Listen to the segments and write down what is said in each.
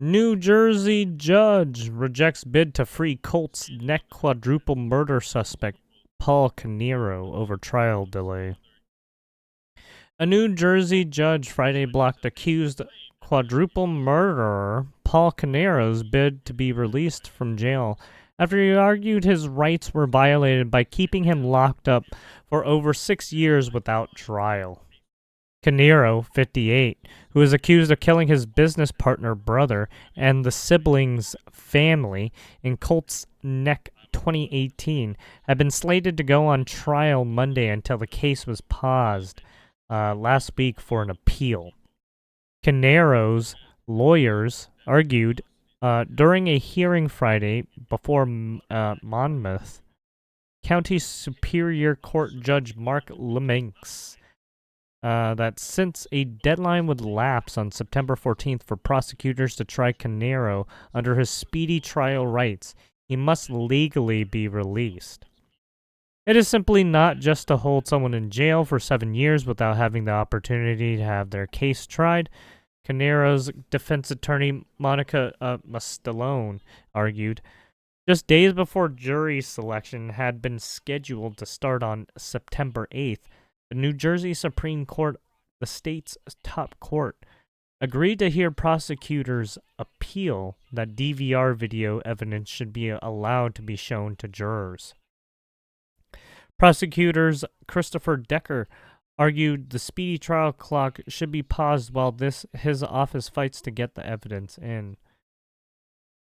New Jersey judge rejects bid to free Colts neck quadruple murder suspect Paul Canero over trial delay. A New Jersey judge Friday blocked accused quadruple murderer Paul Canero's bid to be released from jail after he argued his rights were violated by keeping him locked up for over 6 years without trial. Canero, 58, who is accused of killing his business partner, brother, and the siblings' family in Colts Neck 2018, had been slated to go on trial Monday until the case was paused last week for an appeal. Canero's lawyers argued during a hearing Friday before Monmouth County Superior Court Judge Mark Leminks that since a deadline would lapse on September 14th for prosecutors to try Canero under his speedy trial rights, he must legally be released. It is simply not just to hold someone in jail for 7 years without having the opportunity to have their case tried, Canero's defense attorney Monica Mastalone argued. Just days before jury selection had been scheduled to start on September 8th, the New Jersey Supreme Court, the state's top court, agreed to hear prosecutors appeal that DVR video evidence should be allowed to be shown to jurors. Prosecutors Christopher Decker argued the speedy trial clock should be paused while his office fights to get the evidence in.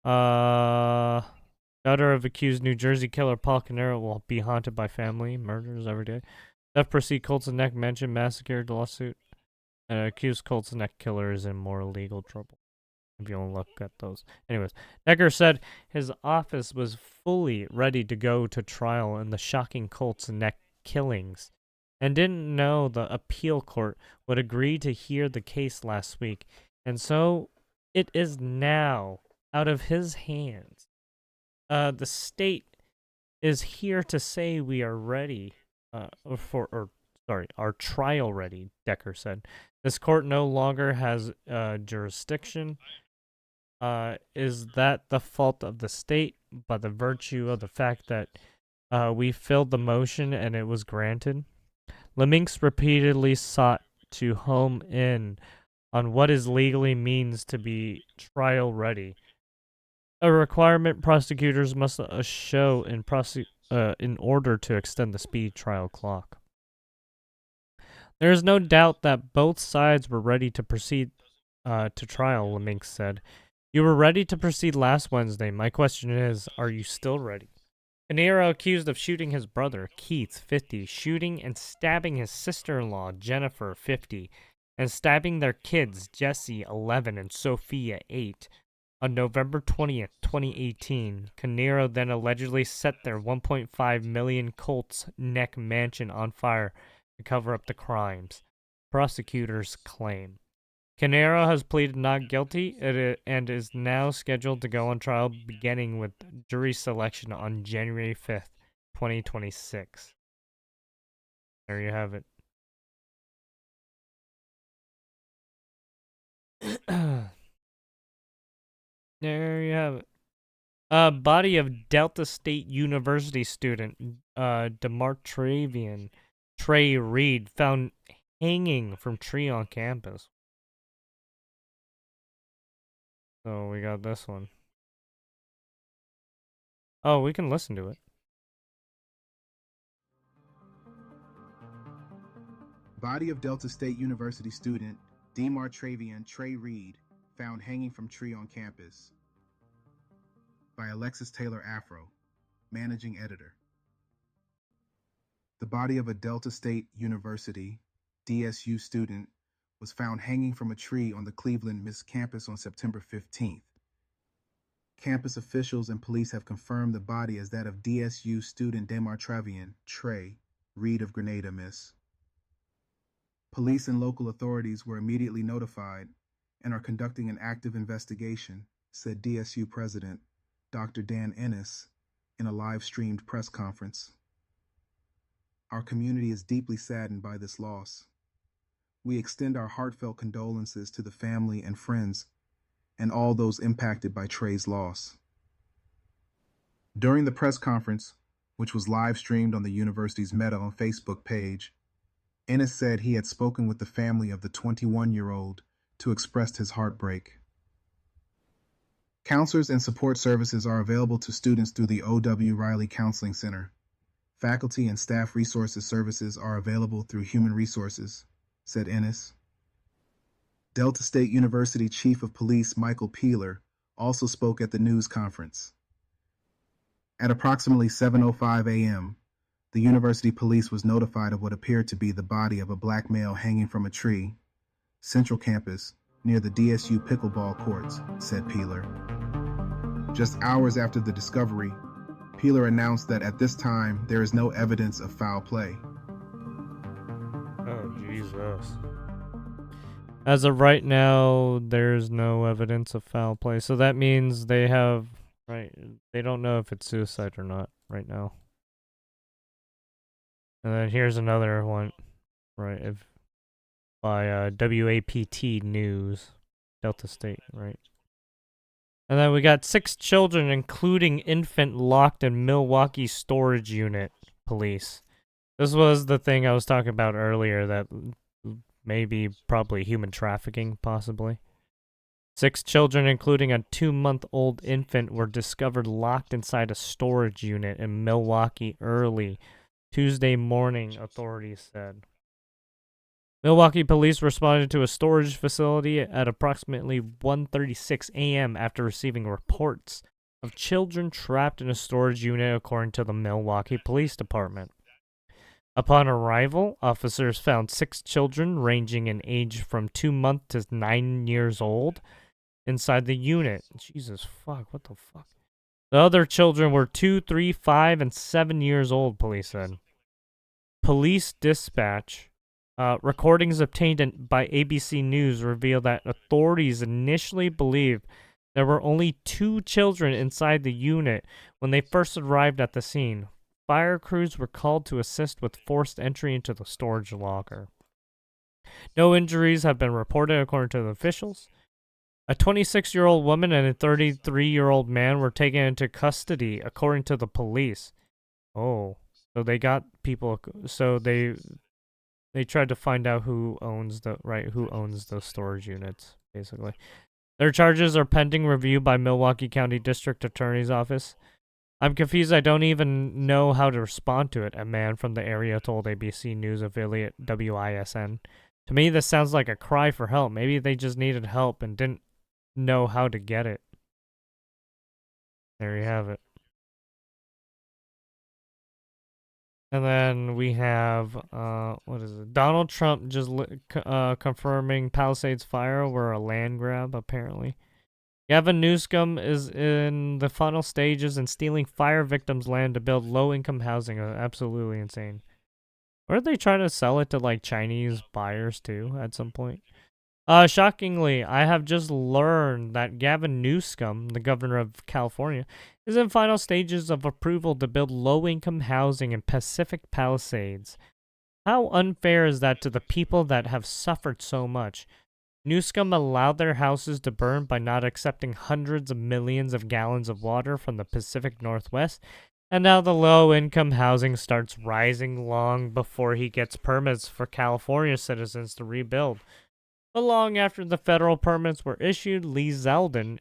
Daughter of accused New Jersey killer Paul Canero will be haunted by family murders every day. Death proceed Colts Neck Mansion massacre lawsuit. Accused Colts Neck killer is in more legal trouble. If you want to look at those. Anyways, Decker said his office was fully ready to go to trial in the shocking Colts Neck killings and didn't know the appeal court would agree to hear the case last week. And so it is now out of his hands. The state is here to say we are ready our trial ready, Decker said. This court no longer has jurisdiction. Is that the fault of the state by the virtue of the fact that we filled the motion and it was granted? Leminks repeatedly sought to home in on what is legally means to be trial ready. A requirement prosecutors must show in order to extend the speed trial clock. There is no doubt that both sides were ready to proceed to trial, Leminks said. You were ready to proceed last Wednesday. My question is, are you still ready? Canero accused of shooting his brother, Keith, 50, shooting and stabbing his sister-in-law, Jennifer, 50, and stabbing their kids, Jesse, 11, and Sophia, 8. On November 20th, 2018, Canero then allegedly set their $1.5 million Colts Neck mansion on fire to cover up the crimes, prosecutors claim. Canero has pleaded not guilty and is now scheduled to go on trial beginning with jury selection on January 5th, 2026. There you have it. There you have it. Body of Delta State University student Demartravian Trey Reed found hanging from tree on campus. So we got this one. Oh, we can listen to it. Body of Delta State University student Demartravian Trey Reed found hanging from tree on campus. By Alexis Taylor Afro, managing editor. The body of a Delta State University DSU student was found hanging from a tree on the Cleveland Miss campus on September 15th. Campus officials and police have confirmed the body as that of DSU student Demartravian Trey Reed of Grenada, Miss. Police and local authorities were immediately notified and are conducting an active investigation, said DSU President Dr. Dan Ennis in a live-streamed press conference. Our community is deeply saddened by this loss. We extend our heartfelt condolences to the family and friends and all those impacted by Trey's loss. During the press conference, which was live streamed on the university's Meta on Facebook page, Ennis said he had spoken with the family of the 21-year-old to express his heartbreak. Counselors and support services are available to students through the O.W. Riley Counseling Center. Faculty and staff resources services are available through Human Resources, said Ennis. Delta State University Chief of Police Michael Peeler also spoke at the news conference. At approximately 7:05 a.m., the university police was notified of what appeared to be the body of a black male hanging from a tree, Central Campus, near the DSU pickleball courts, said Peeler. Just hours after the discovery, Peeler announced that at this time there is no evidence of foul play. Oh, Jesus. As of right now, there's no evidence of foul play. So that means they don't know if it's suicide or not right now. And then here's another one, right, by WAPT News, Delta State, right? And then we got 6 children, including infant, locked in Milwaukee storage unit, police. This was the thing I was talking about earlier, that probably human trafficking, possibly. 6 children, including a 2-month-old infant, were discovered locked inside a storage unit in Milwaukee early Tuesday morning, authorities said. Milwaukee police responded to a storage facility at approximately 1:36 a.m. after receiving reports of children trapped in a storage unit, according to the Milwaukee Police Department. Upon arrival, officers found 6 children ranging in age from 2 months to 9 years old inside the unit. Jesus fuck, what the fuck? The other children were 2, 3, 5, and 7 years old, police said. Police dispatch recordings obtained by ABC News reveal that authorities initially believed there were only 2 children inside the unit when they first arrived at the scene. Fire crews were called to assist with forced entry into the storage locker. No injuries have been reported, according to the officials. A 26-year-old woman and a 33-year-old man were taken into custody, according to the police. Oh, so they got people. So they tried to find out who owns those storage units, basically. Their charges are pending review by Milwaukee County District Attorney's Office. I'm confused. I don't even know how to respond to it, a man from the area told ABC News affiliate WISN. To me, this sounds like a cry for help. Maybe they just needed help and didn't know how to get it. There you have it. And then we have, what is it? Donald Trump just confirming Palisades fire were a land grab, apparently. Gavin Newsom is in the final stages and stealing fire victims' land to build low-income housing. Absolutely insane. Or are they trying to sell it to, like, Chinese buyers, too, at some point? Shockingly, I have just learned that Gavin Newsom, the governor of California, is in final stages of approval to build low-income housing in Pacific Palisades. How unfair is that to the people that have suffered so much? Newsom allowed their houses to burn by not accepting hundreds of millions of gallons of water from the Pacific Northwest, and now the low-income housing starts rising long before he gets permits for California citizens to rebuild. But long after the federal permits were issued, Lee Zeldin,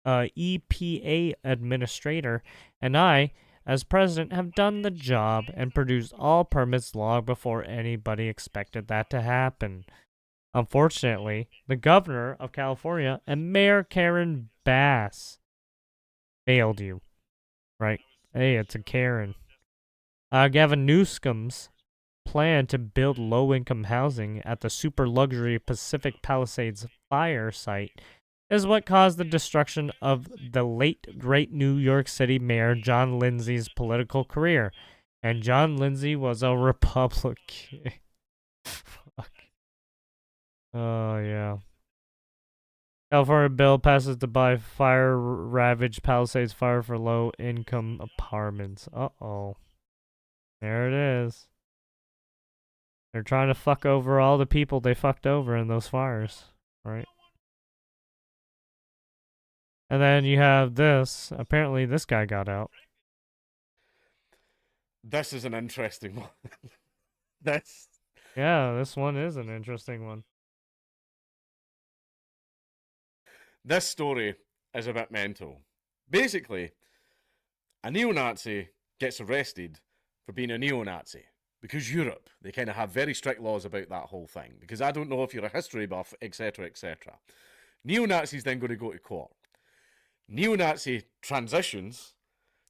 EPA administrator, and I, as president, have done the job and produced all permits long before anybody expected that to happen. Unfortunately, the governor of California and Mayor Karen Bass failed you. Right? Hey, it's a Karen. Gavin Newsom's plan to build low-income housing at the super luxury Pacific Palisades fire site is what caused the destruction of the late great New York City Mayor John Lindsay's political career. And John Lindsay was a Republican. Fuck. Oh, yeah. California bill passes to buy fire-ravaged Palisades fire for low-income apartments. Uh-oh. There it is. They're trying to fuck over all the people they fucked over in those fires, right? And then you have this. Apparently, this guy got out. This is an interesting one. This Yeah, this one is an interesting one. this story is a bit mental. Basically, a neo-Nazi gets arrested for being a neo-Nazi because Europe, they kind of have very strict laws about that whole thing. Because I don't know if you're a history buff, etc., etc. Neo-Nazis then going to go to court. Neo-Nazi transitions,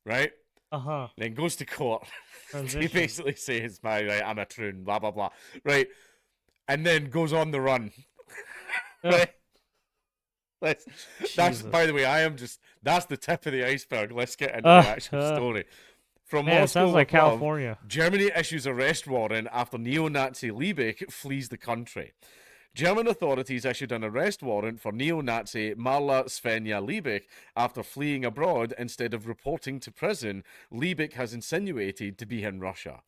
right? Uh-huh. Then goes to court. He Transition. basically says, right, I'm a troon, blah, blah, blah. Right. And then goes on the run. Right? That's, Jesus. by the way, that's the tip of the iceberg. Let's get into the actual story. From Man, it Moscow sounds like with love, California. Germany issues arrest warrant after neo-Nazi Liebig flees the country. German authorities issued an arrest warrant for neo-Nazi Marla Svenja Liebig after fleeing abroad instead of reporting to prison. Liebig has insinuated to be in Russia.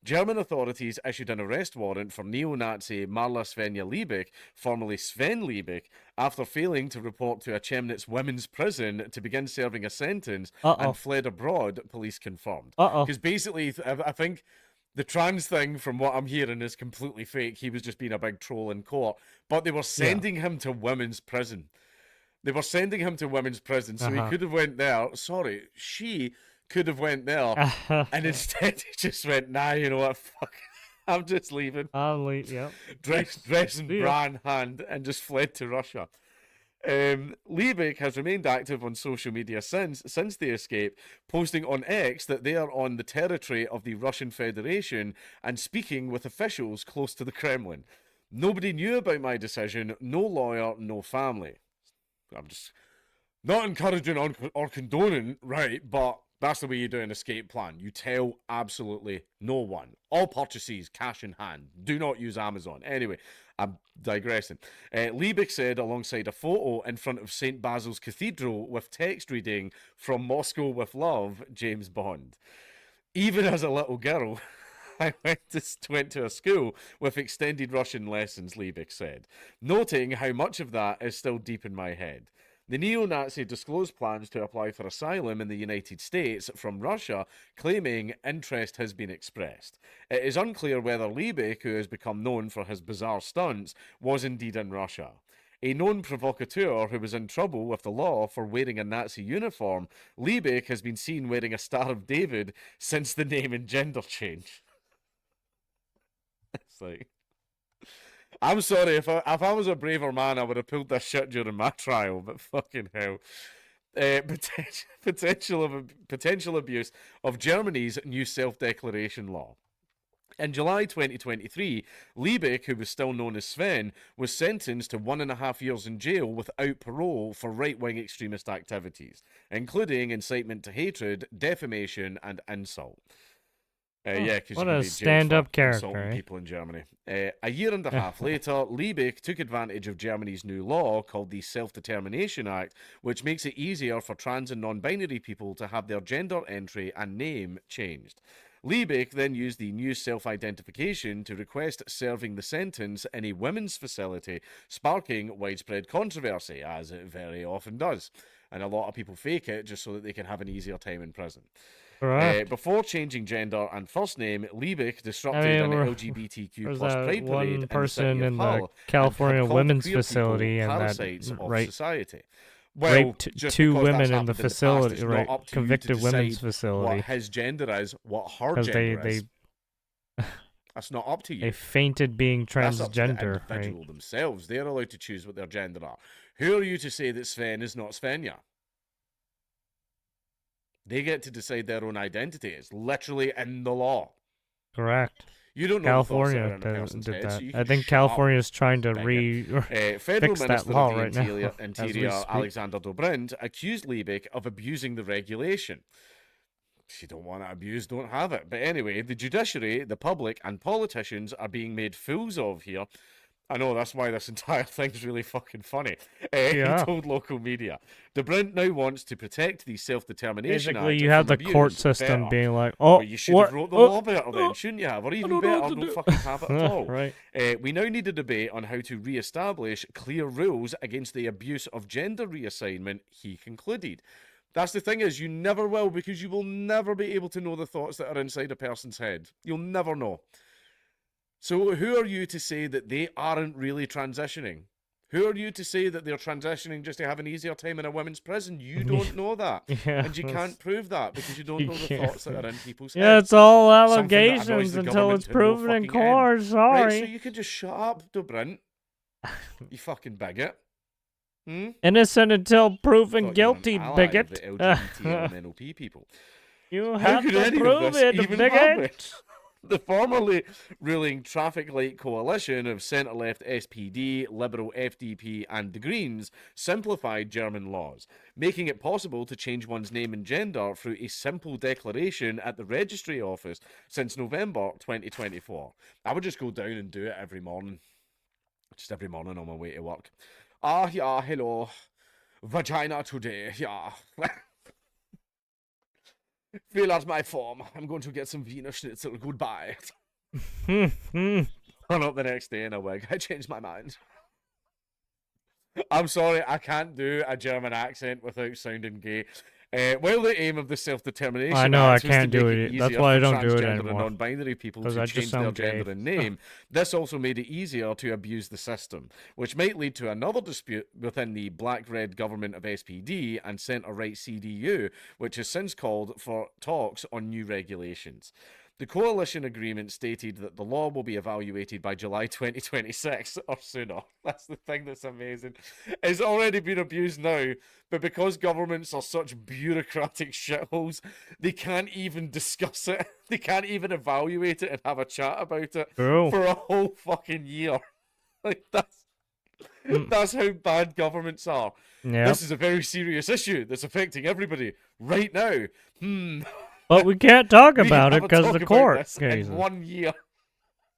German authorities issued an arrest warrant for neo-Nazi Marla Svenja Liebig, formerly Sven Liebig, after failing to report to a Chemnitz women's prison to begin serving a sentence and fled abroad, police confirmed. Because basically, I think the trans thing, from what I'm hearing, is completely fake. He was just being a big troll in court. But they were sending him to women's prison. They were sending him to women's prison, so he could have went there. Sorry, she could have went there, and instead he just went, nah, you know what, fuck, I'm just leaving. I'll leave, yep. Dress in bra in hand, and just fled to Russia. Liebig has remained active on social media since the escape, posting on X that they are on the territory of the Russian Federation and speaking with officials close to the Kremlin. Nobody knew about my decision, no lawyer, no family. I'm just not encouraging or condoning, right, but that's the way you do an escape plan. You tell absolutely no one. All purchases, cash in hand. Do not use Amazon. Anyway, I'm digressing. Liebig said alongside a photo in front of St. Basil's Cathedral with text reading, "From Moscow with love, James Bond." Even as a little girl, I went to a school with extended Russian lessons, Liebig said, noting how much of that is still deep in my head. The neo-Nazi disclosed plans to apply for asylum in the United States from Russia, claiming interest has been expressed. It is unclear whether Liebig, who has become known for his bizarre stunts, was indeed in Russia. A known provocateur who was in trouble with the law for wearing a Nazi uniform, Liebig has been seen wearing a Star of David since the name and gender change. It's like, I'm sorry, if I was a braver man, I would have pulled this shit during my trial, but fucking hell. Potential abuse of Germany's new self-declaration law. In July 2023, Liebig, who was still known as Sven, was sentenced to 1.5 years in jail without parole for right-wing extremist activities, including incitement to hatred, defamation, and insult. Yeah, because what you can a be stand-up character, character, eh? people in Germany. A year and a half later, Liebig took advantage of Germany's new law called the Self-Determination Act, which makes it easier for trans and non-binary people to have their gender entry and name changed. Liebig then used the new self-identification to request serving the sentence in a women's facility, sparking widespread controversy, as it very often does. And a lot of people fake it just so that they can have an easier time in prison. Before changing gender and first name, Liebig disrupted an LGBTQ plus pride parade one person in the, the California women's facility and that society. Well, raped two women in the facility, right? Convicted women's facility. What his gender is, what her gender is. That's not up to you. They fainted being transgender. That's up to the individual themselves. They're allowed to choose what their gender are. Who are you to say that Sven is not Svenja? They get to decide their own identity. It's literally in the law. Correct. You don't know California did that. So I think California is trying to fix that law right now. Interior Alexander Dobrindt accused Liebig of abusing the regulation. If you don't want it abused, don't have it. But anyway, the judiciary, the public, and politicians are being made fools of here. I know, that's why this entire thing's really fucking funny. He Yeah. told local media, DeBrint now wants to protect the Self-Determination Basically, Act you have from the court abuse system better. being like, Well, oh, you should what? have wrote the Oh, law better then, shouldn't you have? Or I even don't know what better, to don't do. fucking have it at all. Right. We now need a debate on how to re-establish clear rules against the abuse of gender reassignment, he concluded. That's the thing is, you never will, because you will never be able to know the thoughts that are inside a person's head. You'll never know. So who are you to say that they aren't really transitioning? Who are you to say that they're transitioning just to have an easier time in a women's prison? You don't know that. Yeah, And you can't prove that because you don't know the can't. thoughts that are in people's Yeah, heads. it's all Something that annoys allegations the until government it's to no proven in fucking end. court. Sorry. Right, so you could just shut up, Dobrint. You fucking bigot. Hmm? Innocent until proven Thought you were an guilty, ally bigot. of the LGBTLMNOP people. You How have could to any of prove this it, even bigot. happen? The formerly ruling Traffic Light Coalition of centre-left SPD, Liberal FDP and the Greens simplified German laws, making it possible to change one's name and gender through a simple declaration at the registry office since November 2024. I would just go down and do it every morning. Just every morning on my way to work. Ah, yeah, hello. Vagina today, yeah. Fill out my form. I'm going to get some Wiener Schnitzel. Goodbye. Turn up the next day in a wig. I changed my mind. I'm sorry, I can't do a German accent without sounding gay. While the aim of the Self-Determination I know, Act I was to can't do make it. easier That's why I for don't do it transgender and anymore. non-binary people 'Cause to I just change their sound gender gay. and name, this also made it easier to abuse the system, which might lead to another dispute within the black-red government of SPD and centre-right CDU, which has since called for talks on new regulations. The coalition agreement stated that the law will be evaluated by July 2026 or sooner. That's the thing that's amazing. It's already been abused now, but because governments are such bureaucratic shitholes, they can't even discuss it. They can't even evaluate it and have a chat about it True. for a whole fucking year. Like that's how bad governments are. Yeah. This is a very serious issue that's affecting everybody right now. But we can't talk We about it have a because talk the about court this cases. in 1 year.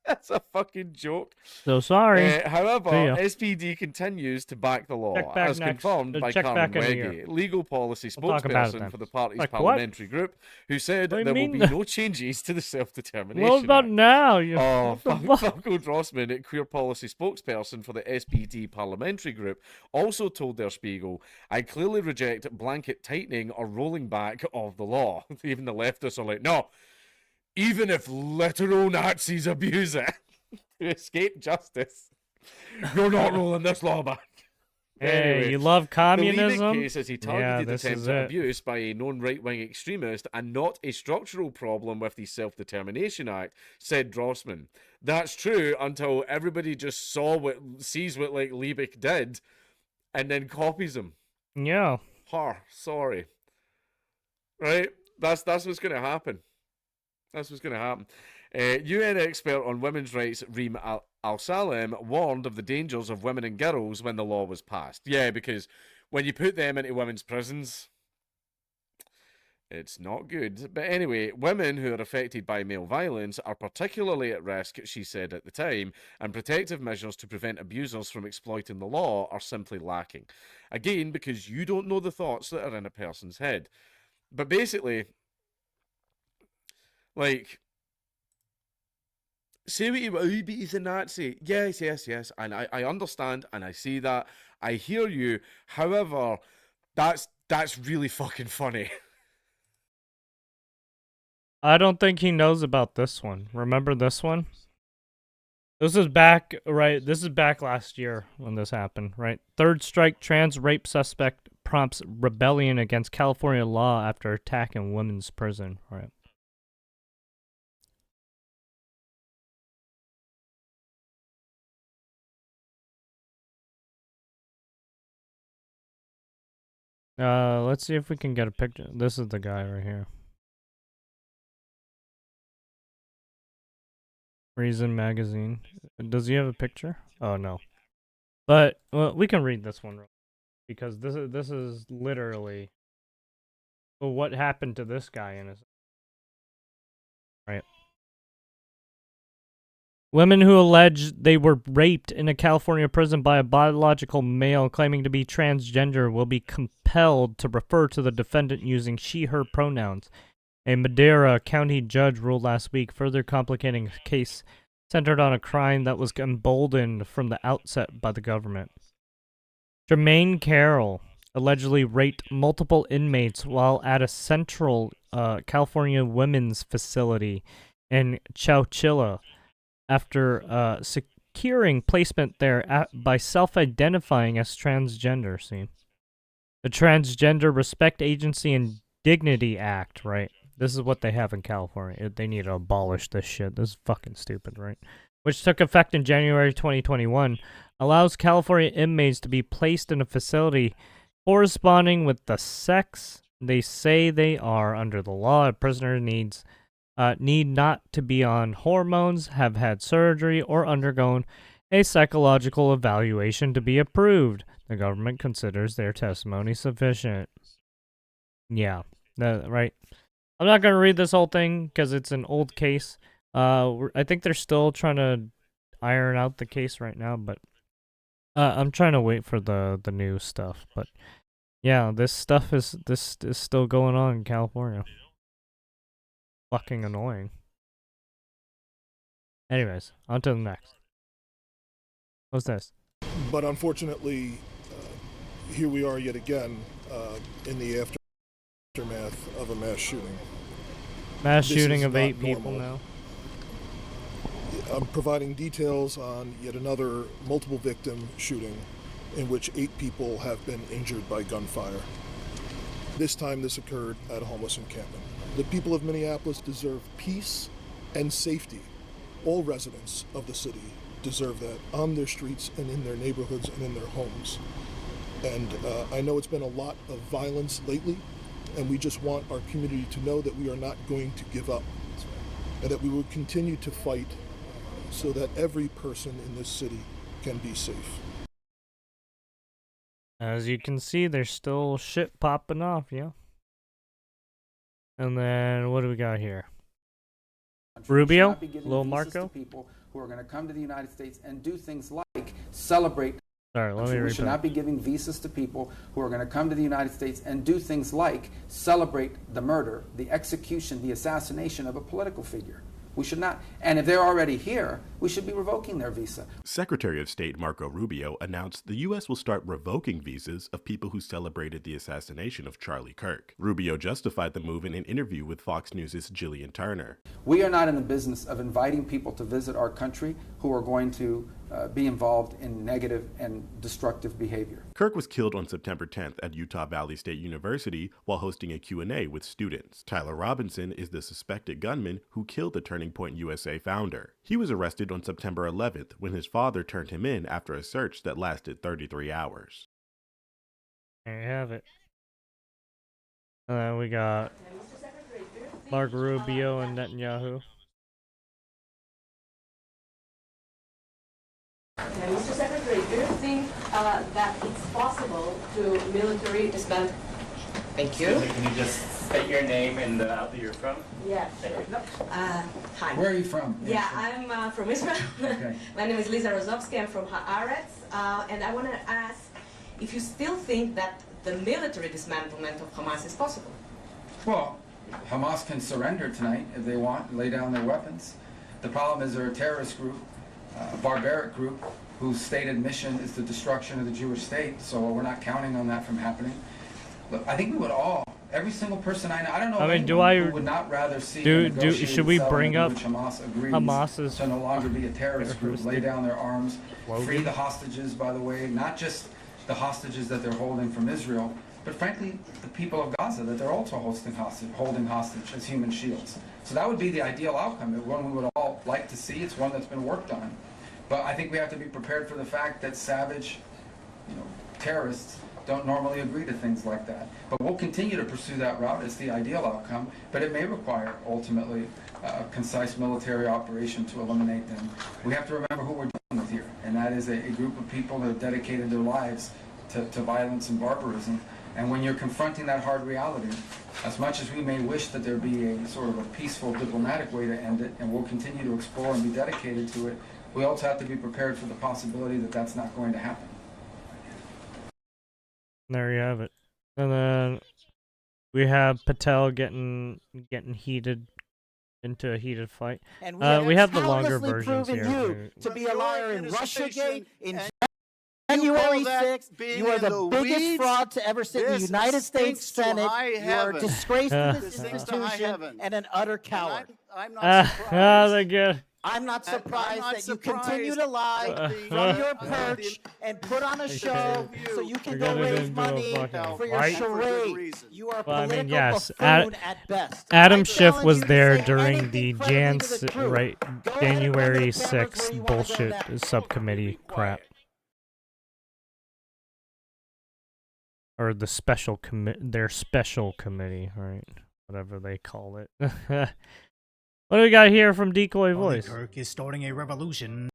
That's a fucking joke. So sorry. However, See ya. SPD continues to back the law, Check back as next- confirmed by check Carmen back in a year. Wege, legal policy We'll talk about it spokesperson then. for the party's Like what? parliamentary group, who said What do there you will be mean? no changes to the Self-Determination What about Act. now? You, Oh, what the fuck? Falco Drossman, queer policy spokesperson for the SPD parliamentary group, also told Der Spiegel, I clearly reject blanket tightening or rolling back of the law. Even the leftists are like, no, even if literal Nazis abuse it to escape justice, you're not rolling this law back. Hey, Anyway, you love communism? The Liebig case is a targeted this attempt is at it. abuse by a known right-wing extremist and not a structural problem with the Self-Determination Act, said Drossman. That's true until everybody just sees what like Liebig did and then copies him. Yeah. Sorry. Right? That's what's going to happen. That's what's going to happen. UN expert on women's rights Reem Al-Salem warned of the dangers of women and girls when the law was passed. Yeah, because when you put them into women's prisons, it's not good. But anyway, women who are affected by male violence are particularly at risk, she said at the time, and protective measures to prevent abusers from exploiting the law are simply lacking. Again, because you don't know the thoughts that are in a person's head. But basically, like, say what you will, but he's a Nazi. Yes, and I understand, and I see that. I hear you. However, that's really fucking funny. I don't think he knows about this one. Remember this one? This is back, right? This is back last year when this happened, right? Third strike trans rape suspect prompts rebellion against California law after attack in women's prison, right? Let's see if we can get a picture. This is the guy right here. Reason magazine. Does he have a picture? Oh no. But well, we can read this one because this is literally what happened to this guy in his right. Women who allege they were raped in a California prison by a biological male claiming to be transgender will be compelled to refer to the defendant using she/her pronouns. A Madera County judge ruled last week, further complicating a case centered on a crime that was emboldened from the outset by the government. Jermaine Carroll allegedly raped multiple inmates while at a Central California women's facility in Chowchilla after securing placement there by self-identifying as transgender. See, the Transgender Respect Agency and Dignity Act, right? This is what they have in California. They need to abolish this shit. This is fucking stupid, right? Which took effect in January 2021, allows California inmates to be placed in a facility corresponding with the sex they say they are under the law. A prisoner need not to be on hormones, have had surgery, or undergone a psychological evaluation to be approved. The government considers their testimony sufficient. Yeah, right. I'm not going to read this whole thing because it's an old case. I think they're still trying to iron out the case right now, but I'm trying to wait for the new stuff. But yeah, this stuff is still going on in California. Fucking annoying. Anyways, on to the next. What's this? But unfortunately, here we are yet again in the aftermath of a mass shooting. Mass shooting of 8 people now. I'm providing details on yet another multiple victim shooting in which 8 people have been injured by gunfire. This time this occurred at a homeless encampment. The people of Minneapolis deserve peace and safety. All residents of the city deserve that on their streets and in their neighborhoods and in their homes. And I know it's been a lot of violence lately, and we just want our community to know that we are not going to give up, and that we will continue to fight so that every person in this city can be safe. As you can see, there's still shit popping off, yeah. And then, what do we got here? Rubio, Lil Marco. People who are going to come to the United States and do things like celebrate. Sorry, let me repeat. We should not be giving visas to people who are going to come to the United States and do things like celebrate the murder, the execution, the assassination of a political figure. We should not. And if they're already here, we should be revoking their visa. Secretary of State Marco Rubio announced the U.S. will start revoking visas of people who celebrated the assassination of Charlie Kirk. Rubio justified the move in an interview with Fox News' Jillian Turner. We are not in the business of inviting people to visit our country who are going to be involved in negative and destructive behavior. Kirk was killed on September 10th at Utah Valley State University while hosting a Q&A with students. Tyler Robinson is the suspected gunman who killed the Turning Point USA founder. He was arrested on September 11th when his father turned him in after a search that lasted 33 hours. There you have it. We got Marco Rubio and Netanyahu. Mr. Secretary, do you think that it's possible to military disband? Thank you. Can you just state your name and the outfit you're from? Yeah, sure. Hi. Where are you from? Yeah, I'm from Israel. Okay. My name is Lisa Rozovsky. I'm from Haaretz. And I want to ask if you still think that the military dismantlement of Hamas is possible? Well, Hamas can surrender tonight if they want, lay down their weapons. The problem is they're a terrorist group, a barbaric group, whose stated mission is the destruction of the Jewish state, so we're not counting on that from happening. Look, I think we would all, every single person I know, I don't know who would not rather see should we bring up Hamas agrees Hamas's to no longer be a terrorist group, lay down their arms, free the hostages, by the way, not just the hostages that they're holding from Israel, but frankly, the people of Gaza that they're also holding hostage as human shields. So that would be the ideal outcome, one we would all like to see. It's one that's been worked on. But I think we have to be prepared for the fact that savage, terrorists don't normally agree to things like that. But we'll continue to pursue that route. It's the ideal outcome, but it may require, ultimately, a concise military operation to eliminate them. We have to remember who we're dealing with here, and that is a group of people that have dedicated their lives to violence and barbarism. And when you're confronting that hard reality, As much as we may wish that there be a sort of a peaceful diplomatic way to end it, and we'll continue to explore and be dedicated to it, we also have to be prepared for the possibility that that's not going to happen. There you have it. And then we have Patel getting heated into a heated fight. And we have the longer countlessly versions proven here. you to be a liar in Russiagate, in You January call that 6th. being You are in the the biggest weeds? fraud to ever sit in the This United States stinks to Senate. high You are a heaven. disgrace to this This stinks to high institution heaven. and an utter coward. I'm not surprised. They're good. I'm not surprised not that you continue surprised to lie that from your the- perch and put on a show so you can We're go getting raise into a money fucking for your fight. charade. You are a Well, I political mean, yes, buffoon at best. Adam I Schiff challenge was you to there say during anything the credibly to the truth. Right, Go ahead and run to January the cameras where 6th you wanna go bullshit next. subcommittee crap. Or the special their special committee, right? Whatever they call it. What do we got here from Decoy Voice? Kirk is starting a revolution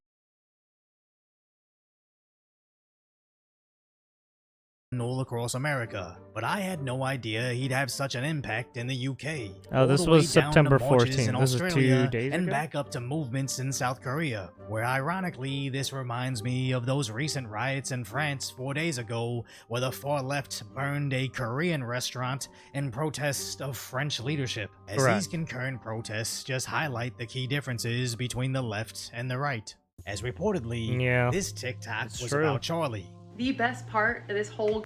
all across America, but I had no idea he'd have such an impact in the UK. Oh, this All the was way down to September marches 14th. in This is 2 Australia days and ago? back up to movements in South Korea, where ironically this reminds me of those recent riots in France 4 days ago, where the far left burned a Korean restaurant in protest of French leadership. As Correct. these concurrent protests just highlight the key differences between the left and the right. As reportedly, Yeah, this TikTok it's was true. about Charlie. The best part of this whole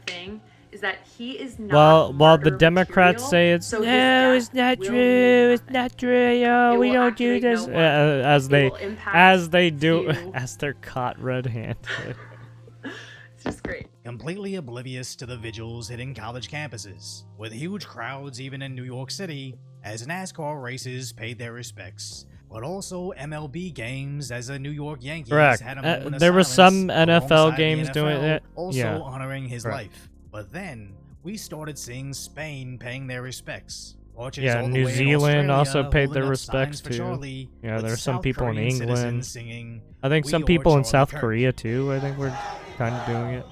thing is that he is not While the murder Democrats material, say it's so his no, death it's not will true, mean it's nothing. not true, yo, It we will don't do activate this. no one. As It they will impact do few. as they're caught red-handed. It's just great. Completely oblivious to the vigils hitting college campuses, with huge crowds even in New York City, as NASCAR races paid their respects, but also MLB games as the New York Yankees Correct. had a moment of There were silence some NFL alongside the games doing NFL, it. also Yeah. honoring his Correct. life. But then we started seeing Spain paying their respects. Orchards Yeah, all the New way in Zealand also Australia paid their holding up signs respects for too. Charlie, Yeah, with there's some South people in Korean England. citizens singing, I think "We some are people in Charlie South Kirk." Korea too. I think we're kind of doing it.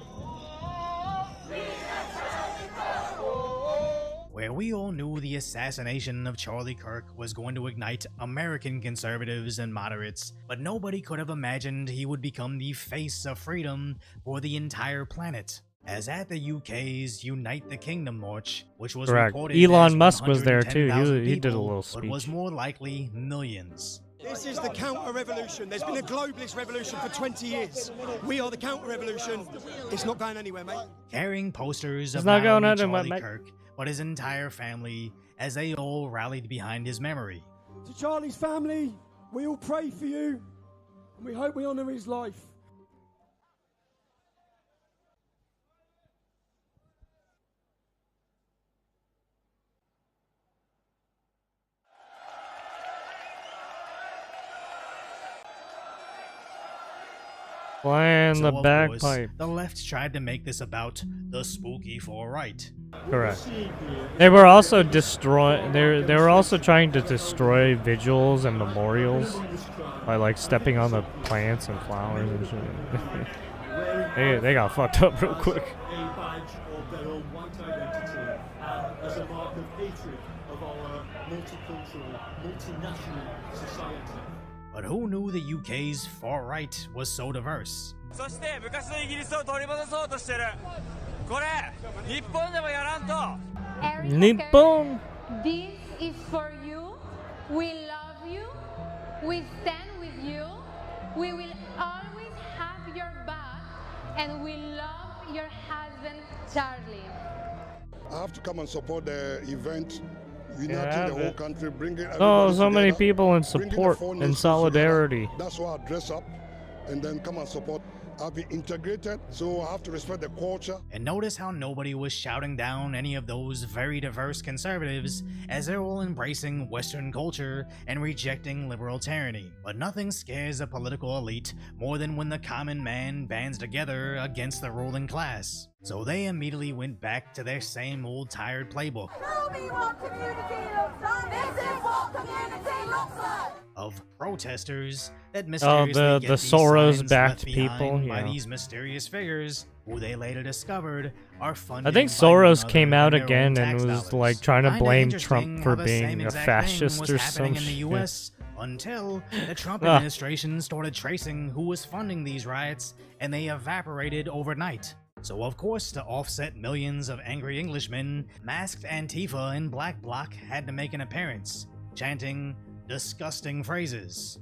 Where we all knew the assassination of Charlie Kirk was going to ignite American conservatives and moderates, but nobody could have imagined he would become the face of freedom for the entire planet. As at the UK's Unite the Kingdom march, which was Correct. reported Elon as Musk was there too. 110,000 He did a people, little but was speech. more likely millions. This is the counter-revolution. There's been a globalist revolution for 20 years. We are the counter-revolution. It's not going anywhere, mate. Carrying posters It's of not not going only anywhere, Charlie mate. Kirk, but his entire family, as they all rallied behind his memory. To Charlie's family, we all pray for you, and we hope we honour his life. Playing So, the of course, bagpipe. the left tried to make this about the spooky far right. Correct. They were also They were also trying to destroy vigils and memorials by like stepping on the plants and flowers and shit. they got fucked up real quick. A badge of their own white identity as a mark of hatred of our multicultural, multinational society. But who knew the UK's far right was so diverse? そして昔のイギリスを取り戻そうとしてるこれ日本でもやらんと Nippon. This is for you. We love you. We stand with you. We will always have your back. And we love your husband, Charlie. I have to come and support the event, uniting Yeah, the whole but- country, bringing everybody Oh, so many together, people in bringing the support four and nations solidarity. together. That's why I dress up and then come and support. I've been integrated, so I have to respect the culture. And notice how nobody was shouting down any of those very diverse conservatives, as they're all embracing Western culture and rejecting liberal tyranny. But nothing scares a political elite more than when the common man bands together against the ruling class. So they immediately went back to their same old tired playbook of protesters that mysteriously the get these Soros signs backed left behind people, by yeah. these mysterious figures who they later discovered are funded I think by none Soros other came out than their own again and tax was dollars. like trying to Kinda blame interesting Trump how for the same being a exact thing fascist was or happening some in the shit. US until the Trump Ah. administration started tracing who was funding these riots, and they evaporated overnight. So of course, to offset millions of angry Englishmen, masked Antifa and Black Bloc had to make an appearance, chanting disgusting phrases.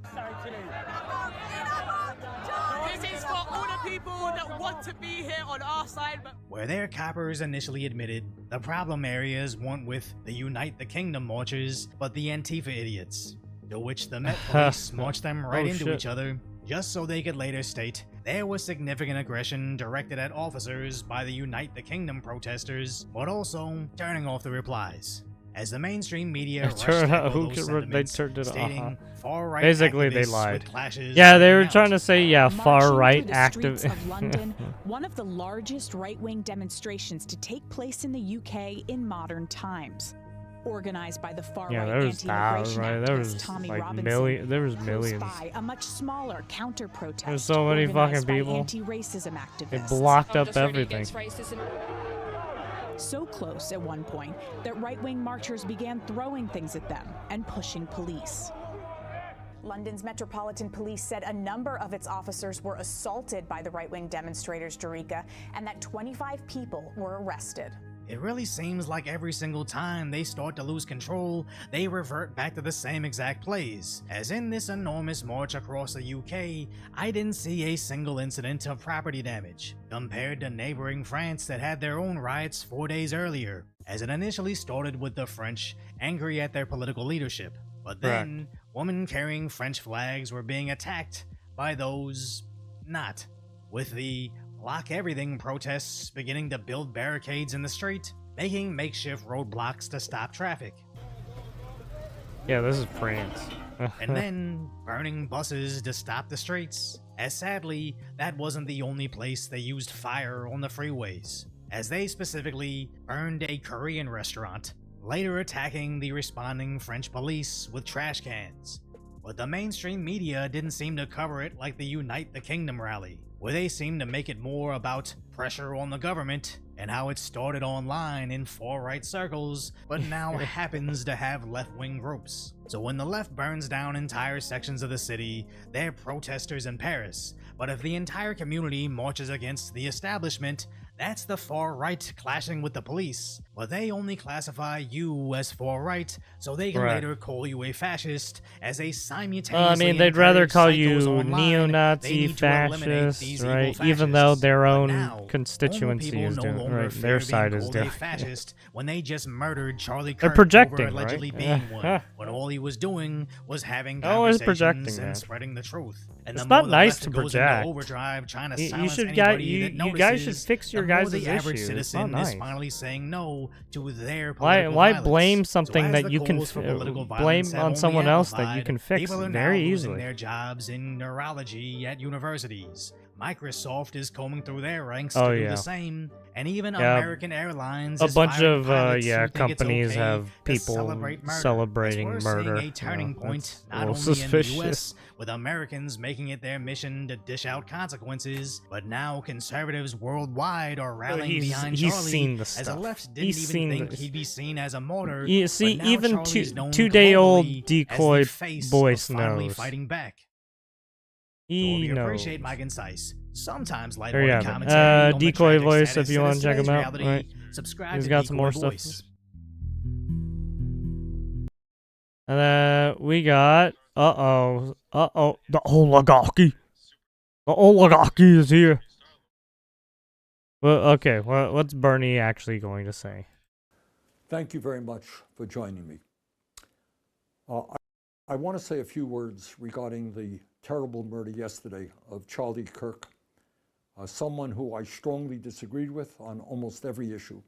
This is for all the people that want to be here on our side, but Where their coppers initially admitted the problem areas weren't with the Unite the Kingdom marchers, but the Antifa idiots, to which the Met Police marched them right Oh, into shit. each other, just so they could later state there was significant aggression directed at officers by the Unite the Kingdom protesters, but also turning off the replies. As the mainstream media rushed Turned to out echo who those could- they sentiments, turned it stating far-right Basically, they activists lied. with clashes Yeah, they were breaking trying out. to say, yeah, far right Marching through active. the streets of London, one of the largest right-wing demonstrations to take place in the UK in modern times. Organized by the far-right Yeah, there was anti-immigration right. There activist was Tommy like Robinson. there was Close millions. by, a much smaller counter-protest There's so many organized fucking by people. anti-racism activists. They blocked up everything. So close at one point that right-wing marchers began throwing things at them and pushing police. London's Metropolitan Police said a number of its officers were assaulted by the right-wing demonstrators, Dorica, and that 25 people were arrested. It really seems like every single time they start to lose control, they revert back to the same exact plays. As in this enormous march across the UK, I didn't see a single incident of property damage, compared to neighboring France that had their own riots 4 days earlier, as it initially started with the French angry at their political leadership. But then, women carrying French flags were being attacked by those not, with the Block Everything protests beginning to build barricades in the street, making makeshift roadblocks to stop traffic. Yeah, this is France. And then burning buses to stop the streets, as sadly, that wasn't the only place they used fire on the freeways, as they specifically burned a Korean restaurant, later attacking the responding French police with trash cans. But the mainstream media didn't seem to cover it like the Unite the Kingdom rally, where they seemed to make it more about pressure on the government and how it started online in far-right circles, but now happens to have left-wing groups. So when the left burns down entire sections of the city, they're protesters in Paris. But if the entire community marches against the establishment, that's the far-right clashing with the police. But they only classify you as far-right, so they can Right. later call you a fascist, as a simultaneously Well, I mean, they'd rather encourage call psychos you online. They neo-Nazi need to eliminate fascists, these evil right? Even though fascists. their But own now, constituency normal is people no doing longer right. fear Their being side is called a doing. fascist when they just murdered Charlie They're Kirk projecting, over allegedly right? being one, when all he was doing was having Always conversations projecting, and man. spreading the truth. And It's the not more the nice left to goes into project. overdrive trying to You silence should anybody you that guys should notices, fix your the more guys' the average issues. It's not citizen nice. is finally saying no to their Why political why violence. blame So something as that the you can calls for political blame violence have on only someone else that you amplified, can fix people are very now losing easily? their jobs in neurology at universities. Microsoft is combing through their ranks Oh, to do yeah. the same, and even Yeah, American Airlines a is bunch firing of pilots who yeah think it's companies okay have to people celebrate murder. celebrating As we're murder. seeing a turning Yeah, point that's a not little only in the suspicious. US, with Americans making it their mission to dish out consequences, but now conservatives worldwide are rallying behind he's Charlie, seen the as the stuff. left didn't He's even seen think this. he'd be seen as a martyr. You see, but now even Charlie's known 2-day-old globally as decoy the face voice of finally knows. fighting back. He We knows. appreciate my concise, sometimes There you lighthearted have it. commentary on the Decoy tragic voice status if you that want is to check him today's out. reality. Right. Subscribe He's to got some Decoy more Voice. stuff. And then we got the oligarchy. The oligarchy is here. Well, okay. Well, what's Bernie actually going to say? Thank you very much for joining me. I want to say a few words regarding the terrible murder yesterday of Charlie Kirk, someone who I strongly disagreed with on almost every issue,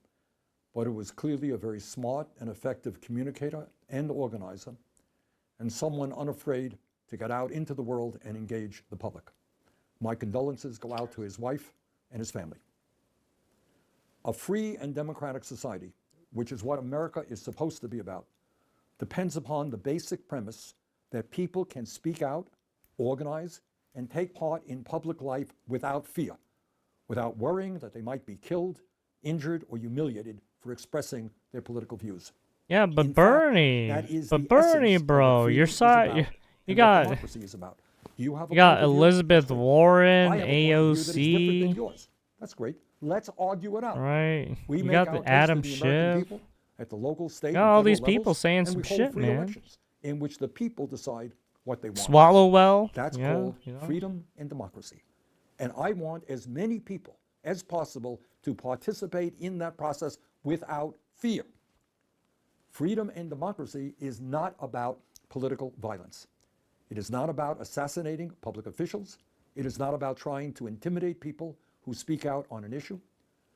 but who was clearly a very smart and effective communicator and organizer, and someone unafraid to get out into the world and engage the public. My condolences go out to his wife and his family. A free and democratic society, which is what America is supposed to be about, depends upon the basic premise that people can speak out, organize, and take part in public life without fear, without worrying that they might be killed, injured, or humiliated for expressing their political views. Yeah, but In fact, Bernie, that is but the Bernie, essence of bro, what your freedom is side, about you and what got, democracy is about. You have a you got point of view, Elizabeth that's great. Warren, I have a point of view that is different than AOC, yours. That's great. Let's argue it out. right? We You make got our the case Adam to the American Schiff. people at the local, state, Got and all federal these people levels, saying and some we hold shit, free man. elections in which the people decide what they want. Swallow well. That's yeah, called you know? freedom and democracy. And I want as many people as possible to participate in that process without fear. Freedom and democracy is not about political violence. It is not about assassinating public officials. It is not about trying to intimidate people who speak out on an issue.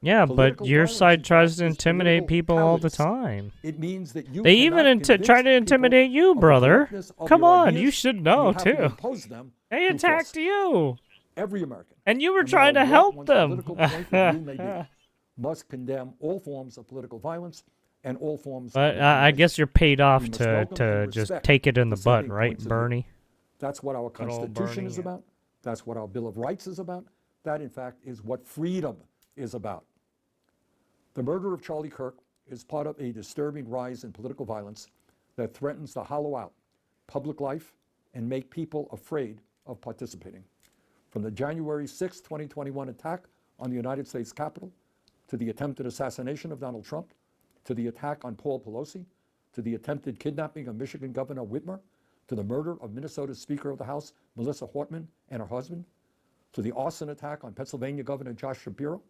Yeah, Political but your violence, side in tries fact, to is intimidate political people all the cowardice. time. It means that you They even cannot convince try to people intimidate you, of the brother. correctness of Come your on, ideas, you should and know you have to too. impose them They through attacked force. you, Every American, and you were no trying matter to what help one's them. political point of view may be, must condemn all forms of political violence and all forms But of I guess you're paid off We must to welcome and just respect take it in the butt, dissenting right, points of view. Bernie? That's what our Good old Constitution Bernie, is yeah. about. That's what our Bill of Rights is about. That, in fact, is what freedom is about. The murder of Charlie Kirk is part of a disturbing rise in political violence that threatens to hollow out public life and make people afraid of participating. From the January 6, 2021 attack on the United States Capitol, to the attempted assassination of Donald Trump, to the attack on Paul Pelosi, to the attempted kidnapping of Michigan Governor Whitmer, to the murder of Minnesota Speaker of the House Melissa Hortman and her husband, to the arson attack on Pennsylvania Governor Josh Shapiro,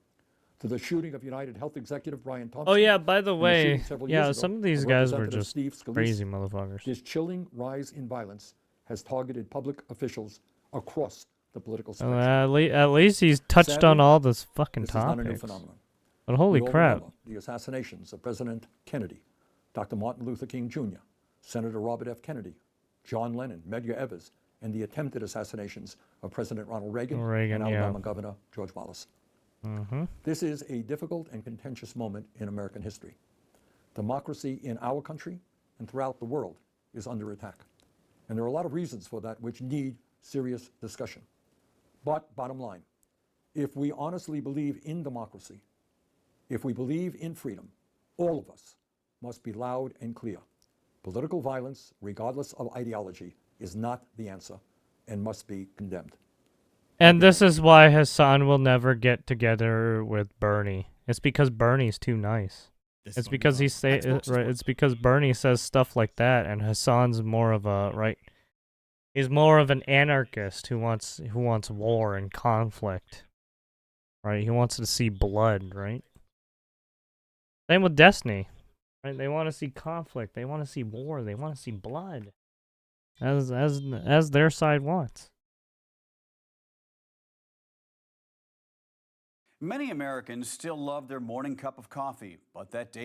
to the shooting of United Health Executive Brian Thompson. Oh yeah, by the and the shooting way, several yeah, years ago some of these of guys were Representative just Steve Scalise. crazy motherfuckers. This chilling rise in violence has targeted public officials across the political Well, spectrum. at least he's touched Sadly, on all this fucking this is not a new topics. phenomenon. But holy We all crap. remember the assassinations of President Kennedy, Dr. Martin Luther King Jr., Senator Robert F. Kennedy, John Lennon, Medgar Evers, and the attempted assassinations of President Ronald Reagan, and Alabama Governor George Wallace. This is a difficult and contentious moment in American history. Democracy in our country and throughout the world is under attack. And there are a lot of reasons for that which need serious discussion. But bottom line, if we honestly believe in democracy, if we believe in freedom, all of us must be loud and clear. Political violence, regardless of ideology, is not the answer and must be condemned. And this is why Hassan will never get together with Bernie. It's because Bernie's too nice. It's because it's because Bernie says stuff like that, and Hassan's more of a He's more of an anarchist who wants war and conflict. Right? He wants to see blood, right? Same with Destiny. Right? They want to see conflict, they want to see war, they want to see blood. As their side wants. Many Americans still love their morning cup of coffee, but that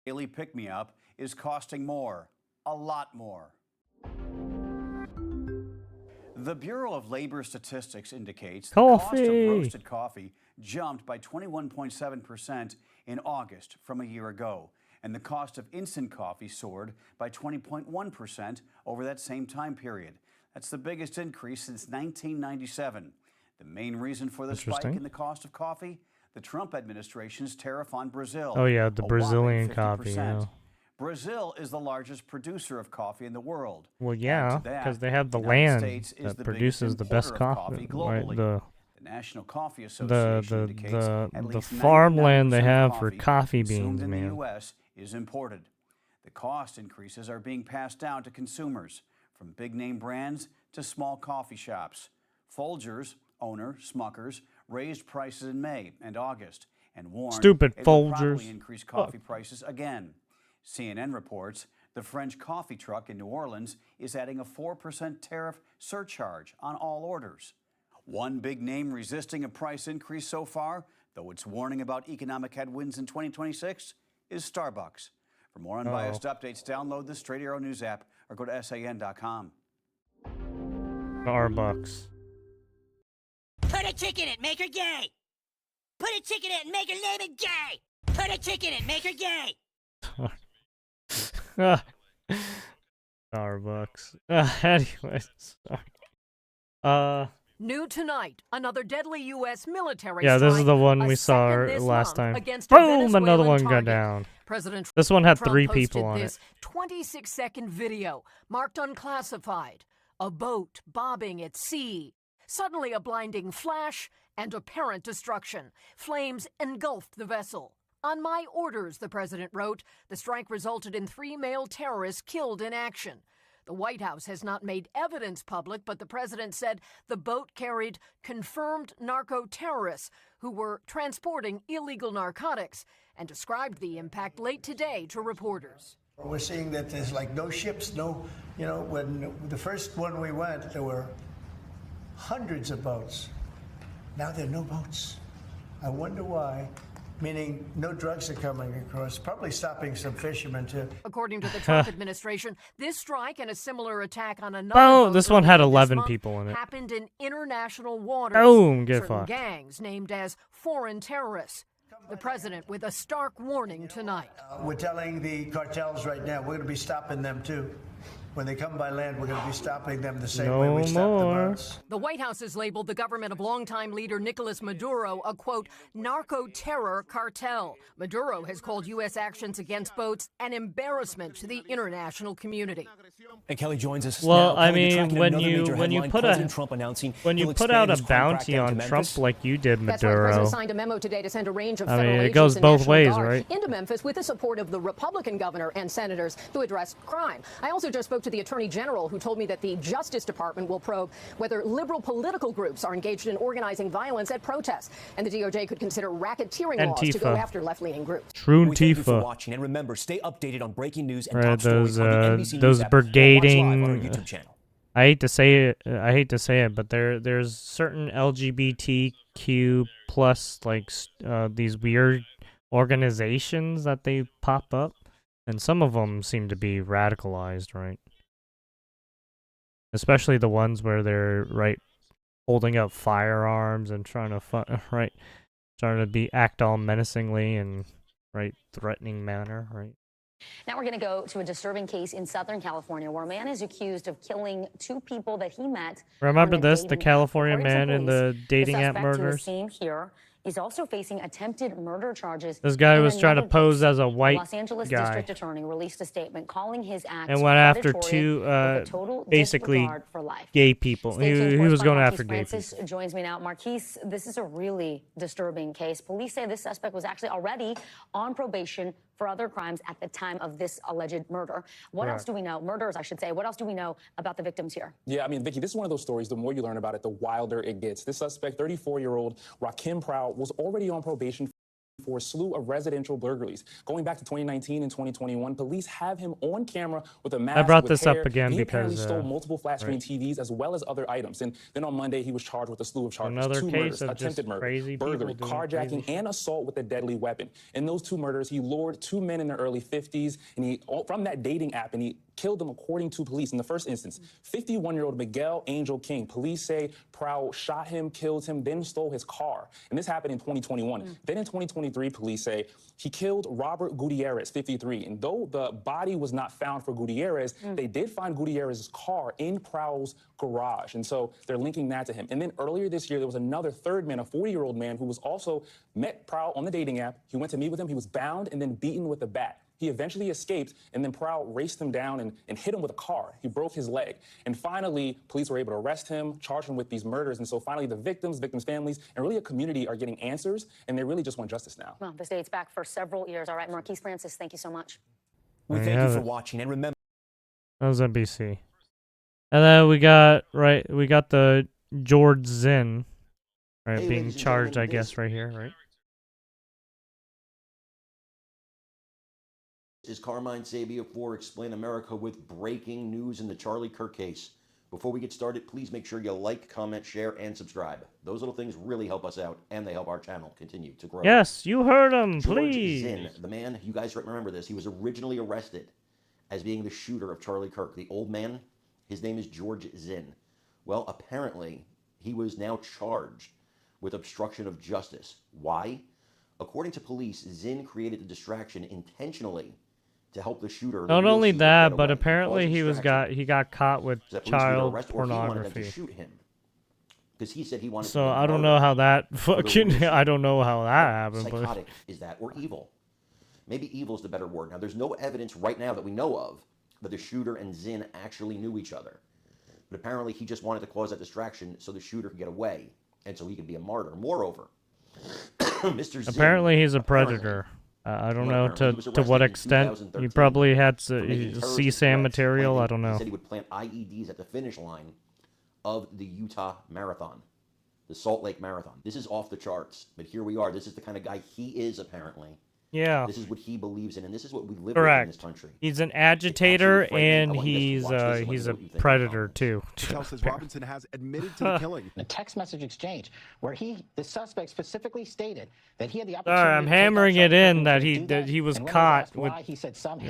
daily pick-me-up is costing more, a lot more. The Bureau of Labor Statistics indicates the cost of roasted coffee jumped by 21.7% in August from a year ago, and the cost of instant coffee soared by 20.1% over that same time period. That's the biggest increase since 1997. The main reason for the spike in the cost of coffee? The Trump administration's tariff on Brazil. Oh yeah, the a Brazilian whopping 50%. coffee, yeah. Brazil is the largest producer of coffee in the world. Well, Add yeah, to that, because they have the United land States is that the biggest produces the best importer of coffee, right? globally. The National Coffee Association indicates at least farmland they 99% have of for coffee consumed beans, in man. the U.S. is imported. The cost increases are being passed down to consumers, from big-name brands to small coffee shops. Folgers owner Smuckers raised prices in May and August and warned Stupid it will Folgers. probably increase coffee prices again. CNN reports the French coffee truck in New Orleans is adding a 4% tariff surcharge on all orders. One big name resisting a price increase so far, though it's warning about economic headwinds in 2026, is Starbucks. For more unbiased updates, download the Straight Arrow News app or go to san.com. Starbucks. Put a chick in it, make her gay. Put a chick in it and make her name it gay. Put a chick in it, make her gay. Starbucks. Anyways. New tonight, another deadly U.S. military Yeah, this is strike, the one a we saw second this last month time. against a Boom! Another Venezuelan one go target. down. President This one had Trump 3 posted people on this it. 26-second video marked unclassified. A boat bobbing at sea. Suddenly a blinding flash and apparent destruction. Flames engulfed the vessel. On my orders, the president wrote, the strike resulted in 3 male terrorists killed in action. The White House has not made evidence public, but the president said the boat carried confirmed narco-terrorists who were transporting illegal narcotics and described the impact late today to reporters. We're seeing that there's like no ships, when the first one we went, there were hundreds of boats. Now there are no boats. I wonder why. Meaning no drugs are coming across, probably stopping some fishermen too. According to the Trump administration, this strike and a similar attack on another Oh, boat this one had earlier this 11 month people in it. happened in international waters. Boom, get Certain fucked. gangs named as foreign terrorists. The president with a stark warning tonight. We're telling the cartels right now, we're going to be stopping them too. When they come by land, we're going to be stopping them the same way we stop the boats. The White House has labeled the government of longtime leader Nicolas Maduro a, quote, narco-terror cartel. Maduro has called U.S. actions against boats an embarrassment to the international community. And Kelly joins us. Well, now. I Kelly, mean, when you put out a bounty on Trump like you did, That's right. The Maduro. president signed a memo today to send a range of I federal mean, it agents goes and both National ways, Guard right? into Memphis with the support of the Republican governor and senators to address crime. I also just spoke to the Attorney General, who told me that the Justice Department will probe whether liberal political groups are engaged in organizing violence at protests, and the DOJ could consider racketeering laws to go Antifa. after left-leaning groups. True We thank you for Antifa. watching, and remember, stay updated on breaking news and Right, top stories on the NBC those News app or watch live on our brigading. YouTube channel. I hate to say it, but there's certain LGBTQ plus these weird organizations that they pop up, and some of them seem to be radicalized, right? Especially the ones where they're holding up firearms and trying to act all menacingly and threatening manner, right? Now we're going to go to a disturbing case in Southern California where a man is accused of killing 2 people that he met. Remember on a this, the dating app. California According to man in police, the dating app suspect who was murders? seen here is also facing attempted murder charges. This guy in was trying to another pose case. as a The white Los Angeles guy district attorney released a statement calling his acts and went after predatory 2 with a total basically disregard for life. gay people. Stay tuned. He was Correspondent going Marquise after gay people. Francis joins me now. Marquise, this is a really disturbing case. Police say this suspect was actually already on probation for other crimes at the time of this alleged murder. What else do we know? Murders, I should say. What else do we know about the victims here? Yeah, I mean, Vicky, this is one of those stories, the more you learn about it, the wilder it gets. This suspect, 34-year-old Rakim Proud, was already on probation for a slew of residential burglaries. Going back to 2019 and 2021, police have him on camera with a mask. I brought with this up hair, again and he apparently because, stole multiple flat screen right. TVs as well as other items. And then on Monday, he was charged with a slew of charges: Another 2 case murders, of just attempted murder, crazy people burglary, doing carjacking, crazy and assault with a deadly weapon. In those 2 murders, he lured 2 men in their early 50s, and he from that dating app, and he killed them, according to police. In the first instance, 51-year-old Miguel Angel King. Police say Proud shot him, killed him, then stole his car. And this happened in 2021. Then in 2023, police say he killed Robert Gutierrez, 53. And though the body was not found for Gutierrez, they did find Gutierrez's car in Proud's garage. And so they're linking that to him. And then earlier this year, there was another third man, a 40-year-old man, who was also met Proud on the dating app. He went to meet with him. He was bound and then beaten with a bat. He eventually escaped, and then Proud raced him down and hit him with a car. He broke his leg. And finally, police were able to arrest him, charge him with these murders. And so finally, the victims' families, and really a community are getting answers, and they really just want justice now. Well, this dates back for several years. All right, Marquise Francis, thank you so much. We There thank you you have for it. watching, and remember. That was NBC. And then we got the George Zinn, right, Hey, being ladies and charged, I gentlemen, guess, right here, right? Is Carmine Sabia for Explain America with breaking news in the Charlie Kirk case. Before we get started, please make sure you like, comment, share, and subscribe. Those little things really help us out, and they help our channel continue to grow. Yes, you heard him, George please. Zinn, the man, you guys remember this, he was originally arrested as being the shooter of Charlie Kirk. The old man, his name is George Zinn. Well, apparently, he was now charged with obstruction of justice. Why? According to police, Zinn created the distraction intentionally to help the shooter. Not only get that, but away. apparently he got caught with So that police would either child arrest, or he wanted them to pornography. shoot him because he said he wanted. So to I don't know how that fucking. I don't know how that happened. Psychotic is that, or evil? Maybe evil is the better word. Now, there's no evidence right now that we know of that the shooter and Zinn actually knew each other. But apparently, he just wanted to cause that distraction so the shooter could get away, and so he could be a martyr. Moreover, Mr. Zinn, apparently he's a predator. I don't know to what extent. He probably had CSAM material. I don't know. He said he would plant IEDs at the finish line of the Utah Marathon, the Salt Lake Marathon. This is off the charts, but here we are. This is the kind of guy he is, apparently. Yeah. This is what he believes in, and this is what we live with in this country. He's an agitator, and he's a predator too. Patel says Robinson has admitted to the killing. A text message exchange where the suspect specifically stated that he had the opportunity. Sorry, I'm hammering it in that he was caught with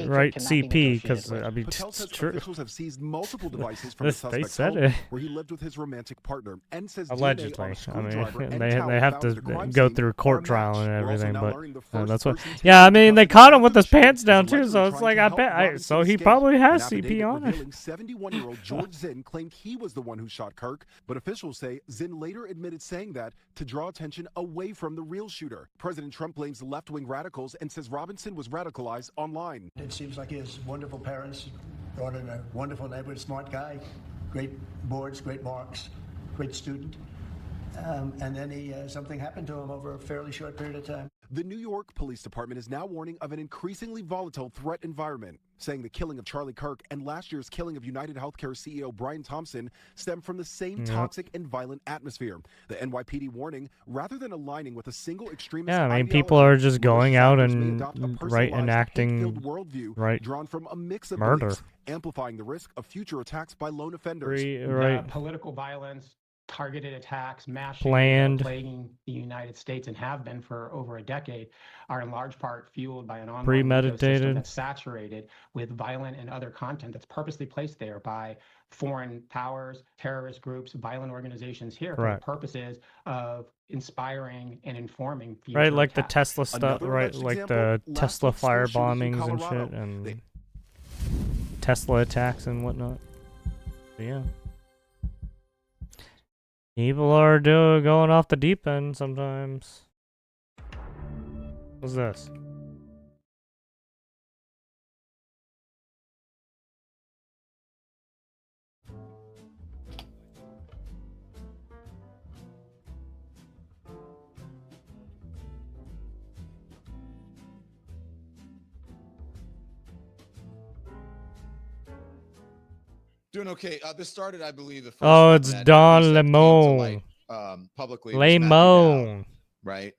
right CP because I mean Patel it's says true. officials have seized multiple devices from the They suspect's said home it. where he lived with his romantic partner, and says Allegedly. DNA on a I screwdriver mean, and they towel have found at to the crime go scene through are court a trial match. and We're also everything, now but learning the first that's what. person Yeah, I mean, they taken caught him into with his custody pants down is too, allegedly so it's trying like to I help bet. Robinson So he escape. probably has An CP affidavit on it. revealing 71-year-old George Zinn claimed he was the one who shot Kirk, but officials say Zinn later admitted saying that to draw attention away from the real shooter. President Trump blames left-wing radicals and says Robinson was radicalized online. It seems like he has wonderful parents, brought in a wonderful neighborhood, smart guy, great boards, great marks, great student. And then something happened to him over a fairly short period of time. The New York Police Department is now warning of an increasingly volatile threat environment, saying the killing of Charlie Kirk and last year's killing of United Healthcare CEO Brian Thompson stemmed from the same toxic and violent atmosphere. The NYPD warning, rather than aligning with a single extremist Yeah, I mean, ideology, people are just going out may and adopt a enacting hate-filled worldview right drawn from a mix of murder. beliefs, amplifying the risk of future attacks by lone offenders. Right. Political violence, targeted attacks, mass Planned. shootings that are plaguing the United States and have been for over a decade are in large part fueled by an online Premeditated. ecosystem that's saturated with violent and other content that's purposely placed there by foreign powers, terrorist groups, violent organizations here for Right. the purposes of inspiring and informing future Right, like the attacks. Tesla stuff, right? Like the Tesla fire bombings and shit, and Tesla attacks and whatnot. But yeah. People are going off the deep end sometimes. What's this? Doing okay. This started, I believe, the first Oh, one it's that Don at least that came to Lemon. light, publicly was Matthew Lemon. Dowd, right?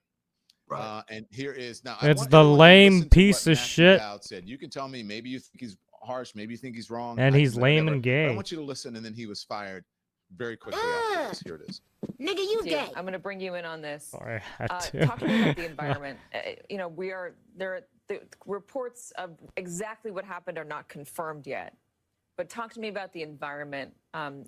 And here is now. It's I want the everyone to lame listen to piece what of Matthew shit. Dowd said. You can tell me, maybe you think he's harsh, maybe you think he's wrong, And he's lame whatever, and but I gay. want you to listen, and then he was fired very quickly after this. Here it is. Nigga, you gay. I'm going to bring you in on this. Sorry, I had to. Talking about the environment, the reports of exactly what happened are not confirmed yet. But talk to me about the environment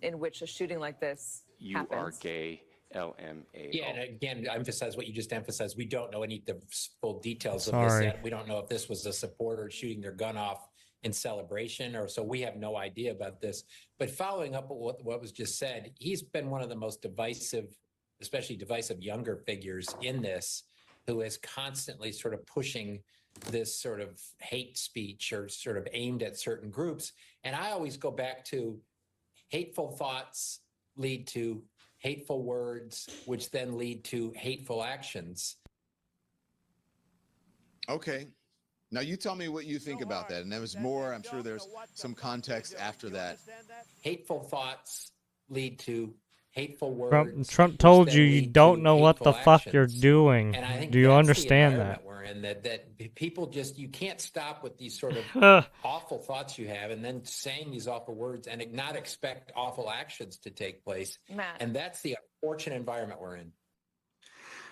in which a shooting like this happens. You are gay. LMAO. Yeah, and again, emphasize what you just emphasized. We don't know the full details of Sorry. this yet. We don't know if this was a supporter shooting their gun off in celebration, or so we have no idea about this. But following up what was just said, he's been one of the most divisive, especially divisive younger figures in this, who is constantly sort of pushing this sort of hate speech or sort of aimed at certain groups. And I always go back to hateful thoughts lead to hateful words, which then lead to hateful actions. Okay. Now you tell me what you think about that. And there was more. I'm sure there's some context after that. Hateful thoughts lead to hateful words. Trump told you you don't know what the fuck you're doing. And I think Do you that's understand the that? environment we're in, that people just, you can't stop with these sort of awful thoughts you have and then saying these awful words and not expect awful actions to take place. Matt. And that's the unfortunate environment we're in.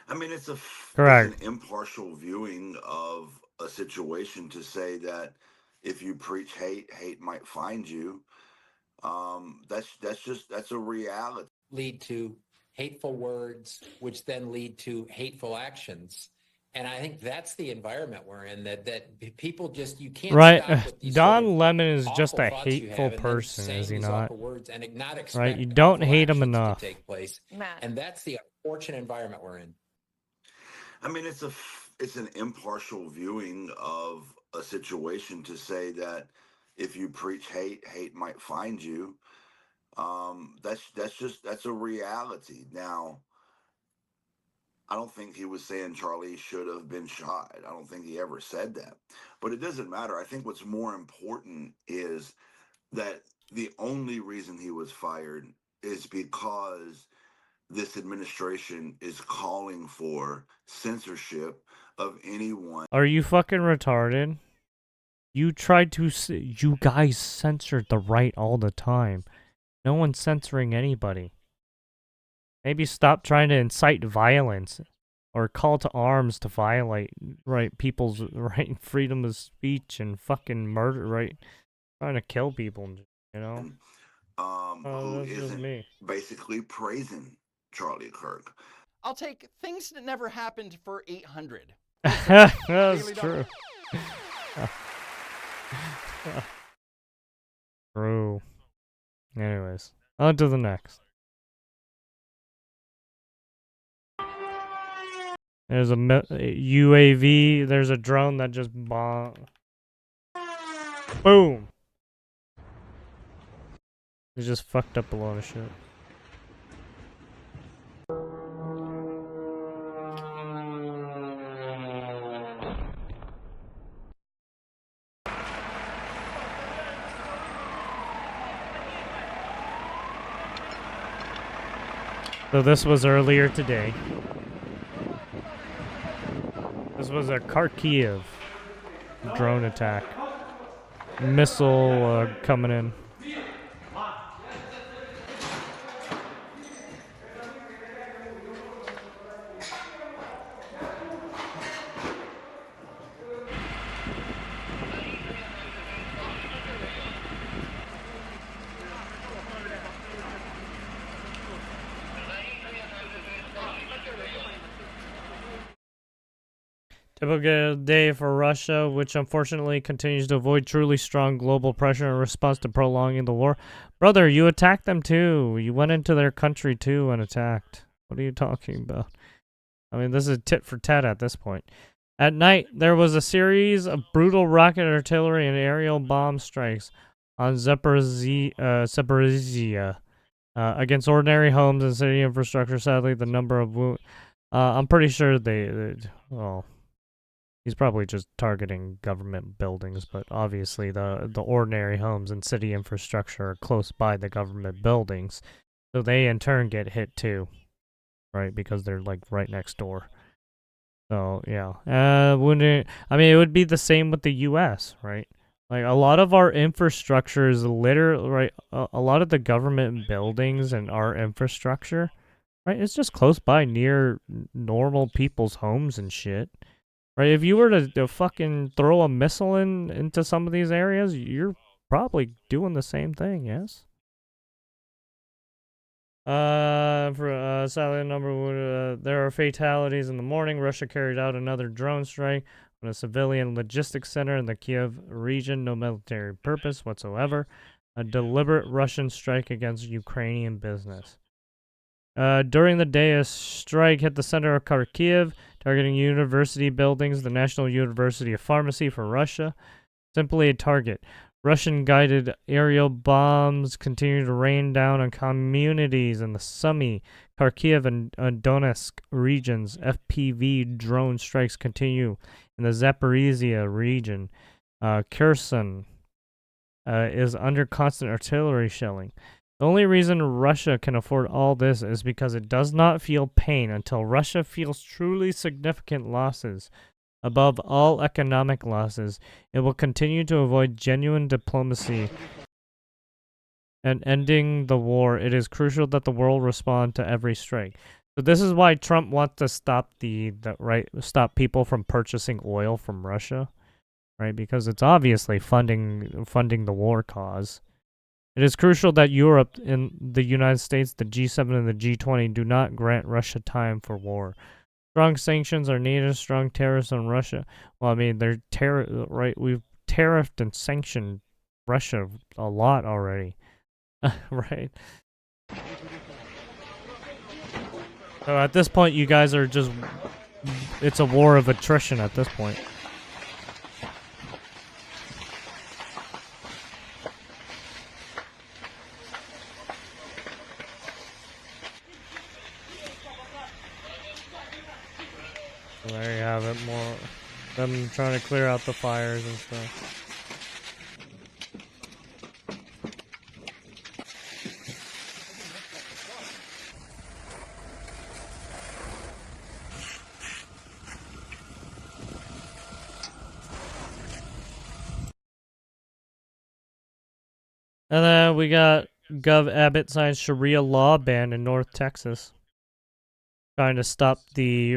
I mean, it's Correct. an impartial viewing of a situation to say that if you preach hate, hate might find you. That's a reality. Lead to hateful words, which then lead to hateful actions. And I think that's the environment we're in, that people just, you can't Right. stop with these Don sort of Lemon is just awful a thoughts you hateful have and then person, is saying he these not? awful words and not expect Right. You don't awful hate him actions enough. to take place. Matt. And that's the unfortunate environment we're in. I mean, it's an impartial viewing of a situation to say that if you preach hate, hate might find you. That's a reality. Now, I don't think he was saying Charlie should have been shot. I don't think he ever said that. But it doesn't matter. I think what's more important is that the only reason he was fired is because this administration is calling for censorship of anyone. Are you fucking retarded? You tried to. You guys censored the right all the time. No one's censoring anybody. Maybe stop trying to incite violence or call to arms to violate people's right freedom of speech and fucking murder, right? Trying to kill people, you know. Who That's just isn't me. basically praising Charlie Kirk. I'll take things that never happened for 800. That's Daily true. Double. True. Anyways, on to the next. There's a UAV. There's a drone that just bombed. Boom. It just fucked up a lot of shit. So this was earlier today. This was a Kharkiv drone attack. Missile coming in. Typical day for Russia, which unfortunately continues to avoid truly strong global pressure in response to prolonging the war. Brother, you attacked them too. You went into their country too and attacked. What are you talking about? I mean, this is tit for tat at this point. At night, there was a series of brutal rocket artillery and aerial bomb strikes on Zaporizhia against ordinary homes and city infrastructure. Sadly, the number of I'm pretty sure well, he's probably just targeting government buildings, but obviously the ordinary homes and city infrastructure are close by the government buildings, so they in turn get hit too, right? Because they're like right next door. So yeah, it would be the same with the U.S., right? Like a lot of our infrastructure is literally right. A lot of the government buildings and our infrastructure, right? It's just close by near normal people's homes and shit. Right, if you were to fucking throw a missile into some of these areas, you're probably doing the same thing, yes? Sadly, there are fatalities in the morning. Russia carried out another drone strike on a civilian logistics center in the Kiev region. No military purpose whatsoever. A deliberate Russian strike against Ukrainian business. During the day, a strike hit the center of Kharkiv, targeting university buildings, the National University of Pharmacy for Russia. Simply a target. Russian-guided aerial bombs continue to rain down on communities in the Sumy, Kharkiv, and Donetsk regions. FPV drone strikes continue in the Zaporizhia region. Kherson is under constant artillery shelling. The only reason Russia can afford all this is because it does not feel pain until Russia feels truly significant losses. Above all economic losses, it will continue to avoid genuine diplomacy and ending the war. It is crucial that the world respond to every strike. So this is why Trump wants to stop stop people from purchasing oil from Russia, right? Because it's obviously funding the war cause. It is crucial that Europe and the United States, the G7 and the G20 do not grant Russia time for war. Strong sanctions are needed. Strong tariffs on Russia. Well, I mean, they're right? We've tariffed and sanctioned Russia a lot already, right? So at this point, you guys are just... It's a war of attrition at this point. So there you have it, more them trying to clear out the fires and stuff. And then we got Gov Abbott signs Sharia law ban in North Texas, trying to stop the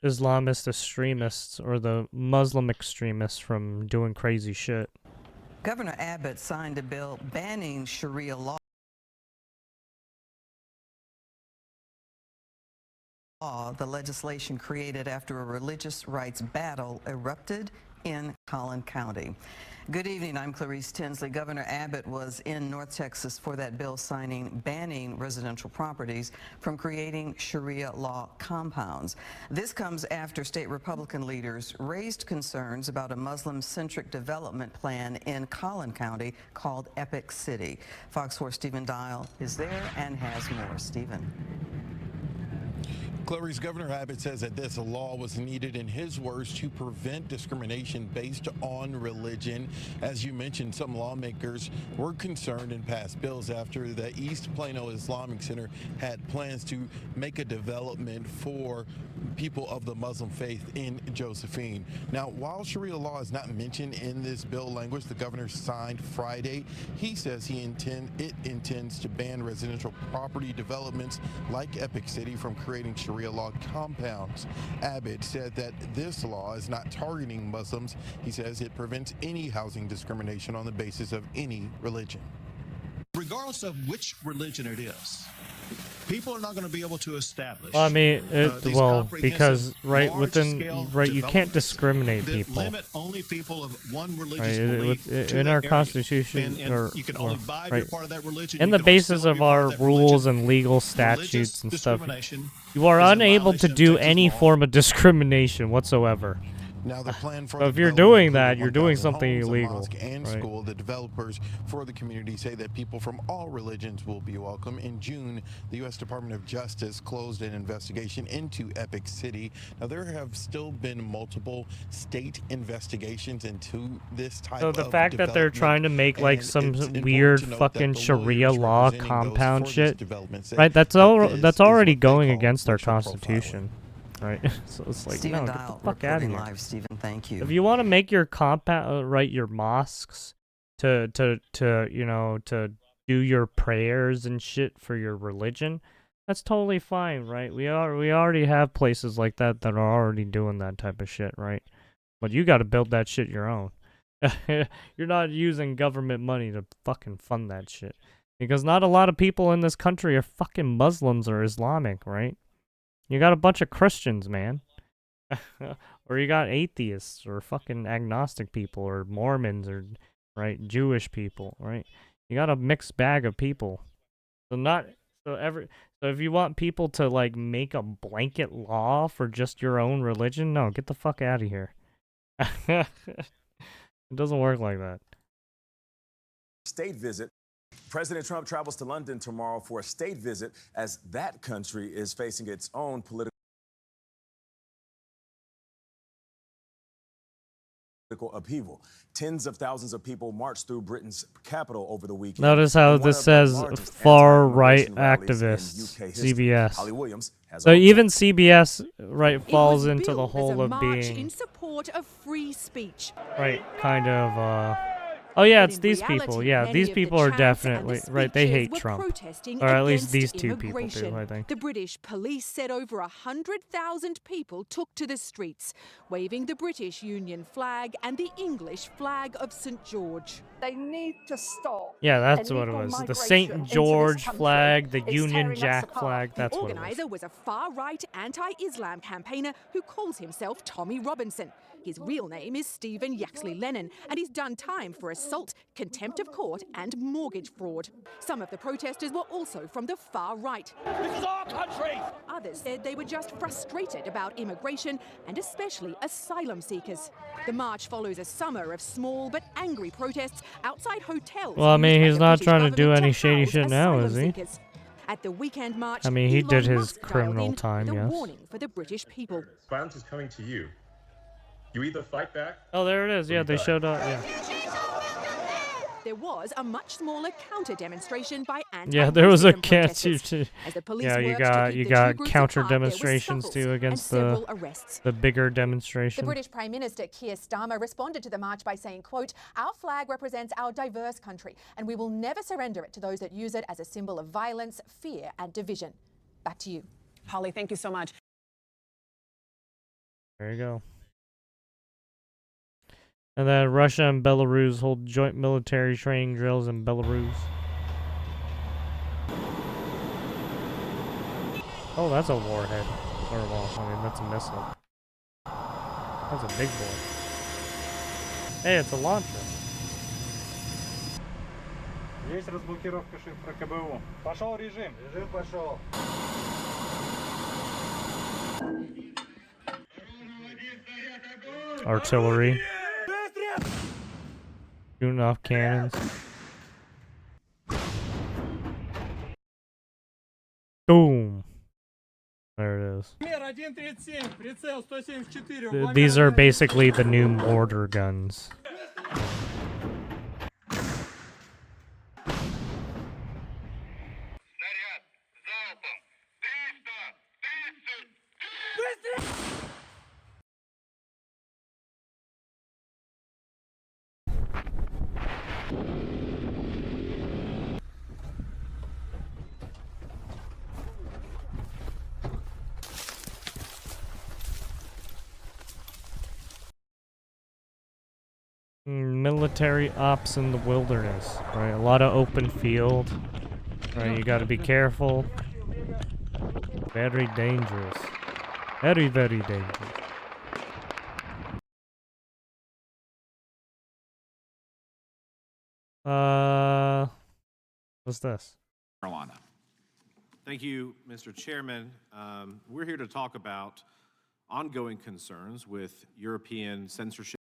Islamist extremists or the Muslim extremists from doing crazy shit. Governor Abbott signed a bill banning Sharia law. The legislation created after a religious rights battle erupted in Collin County. Good evening, I'm Clarice Tinsley. Governor Abbott was in North Texas for that bill signing banning residential properties from creating Sharia law compounds. This comes after state Republican leaders raised concerns about a Muslim-centric development plan in Collin County called Epic City. Fox 4 Stephen Dial is there and has more. Stephen. Clarice, Governor Abbott says that this law was needed, in his words, to prevent discrimination based on religion. As you mentioned, some lawmakers were concerned and passed bills after the East Plano Islamic Center had plans to make a development for people of the Muslim faith in Josephine. Now, while Sharia law is not mentioned in this bill language the governor signed Friday, he says it intends to ban residential property developments like Epic City from creating Sharia law compounds. Abbott said that this law is not targeting Muslims. He says it prevents any housing discrimination on the basis of any religion. Regardless of which religion it is, people are not going to be able to establish. Well, I mean, because you can't discriminate people. Limit only people of one religious belief in our Constitution, and you can only buy if you're part of that religion. In the basis of our rules and legal statutes and stuff, you are unable to do any form of discrimination whatsoever. Now, the plan for so if you're doing that, you're doing something illegal. And school, the developers for the community say that people from all religions will be welcome. In June, the U.S. Department of Justice closed an investigation into Epic City. Now, there have still been multiple state investigations into this type of So the fact that they're trying to make like some weird fucking Sharia law compound shit, right? That's already going against our Constitution. Right, so it's like, Stephen no, Dial, get the fuck out of here. Live, Stephen, thank you. If you want to make your your mosques to do your prayers and shit for your religion, that's totally fine, right? We already have places like that are already doing that type of shit, right? But you got to build that shit your own. You're not using government money to fucking fund that shit, because not a lot of people in this country are fucking Muslims or Islamic, right? You got a bunch of Christians, man. Or you got atheists or fucking agnostic people or Mormons or, right, Jewish people, right? You got a mixed bag of people. So if you want people to like make a blanket law for just your own religion, no, get the fuck out of here. It doesn't work like that. State visit. President Trump travels to London tomorrow for a state visit as that country is facing its own political upheaval. Tens of thousands of people marched through Britain's capital over the weekend. Notice how this says far-right activists, CBS. So even CBS, right, falls into the whole of being in support of free speech. right, kind of Oh yeah, But it's in these reality, people. Yeah, many these of people the are chants definitely and the right. They speeches hate were Trump, protesting or at least against these two people do. immigration. I think. The British police said over 100,000 people took to the streets, waving the British Union flag and the English flag of St. George. They need to stop. Yeah, that's what it illegal was. The migration St. into this George country. flag, the It's Union tearing us Jack apart. flag. That's the what it was. organizer was a far-right anti-Islam campaigner who calls himself Tommy Robinson. His real name is Stephen Yaxley Lennon, and he's done time for assault, contempt of court, and mortgage fraud. Some of the protesters were also from the far right. This is our country! Others said they were just frustrated about immigration and especially asylum seekers. The march follows a summer of small but angry protests outside hotels. Well, I mean, used by he's the not British trying to do government any to shady house shit now, is asylum he? seekers. At the weekend march, I mean, he Elon did his Musk dialed criminal in time, with a yes. warning for the British people. Violence is coming to you. You either fight back. Oh, there it is. Yeah, they showed up. Yeah. There was a much smaller counter-demonstration by Yeah, there was a anti-racism protesters. As the police yeah, you worked to got keep you the got two groups counter apart, there were demonstrations scuffles too and against several arrests. the bigger The demonstration. British Prime Minister Keir Starmer responded to the march by saying, quote, "Our flag represents our diverse country, and we will never surrender it to those that use it as a symbol of violence, fear, and division." Back to you. Holly, thank you so much. There you go. And then Russia and Belarus hold joint military training drills in Belarus. Oh, that's a warhead. Or, well, I mean, that's a missile. That's a big boy. Hey, it's a launcher. Есть разблокировка шифра КБУ. Пошел режим. Режим пошел. Artillery. Shooting off cannons. Boom. There it is. These are basically the new mortar guns. Military ops in the wilderness, right? A lot of open field, right? You got to be careful. Very dangerous. Very, very dangerous. What's this? Carolina. Thank you, Mr. Chairman. We're here to talk about ongoing concerns with European censorship.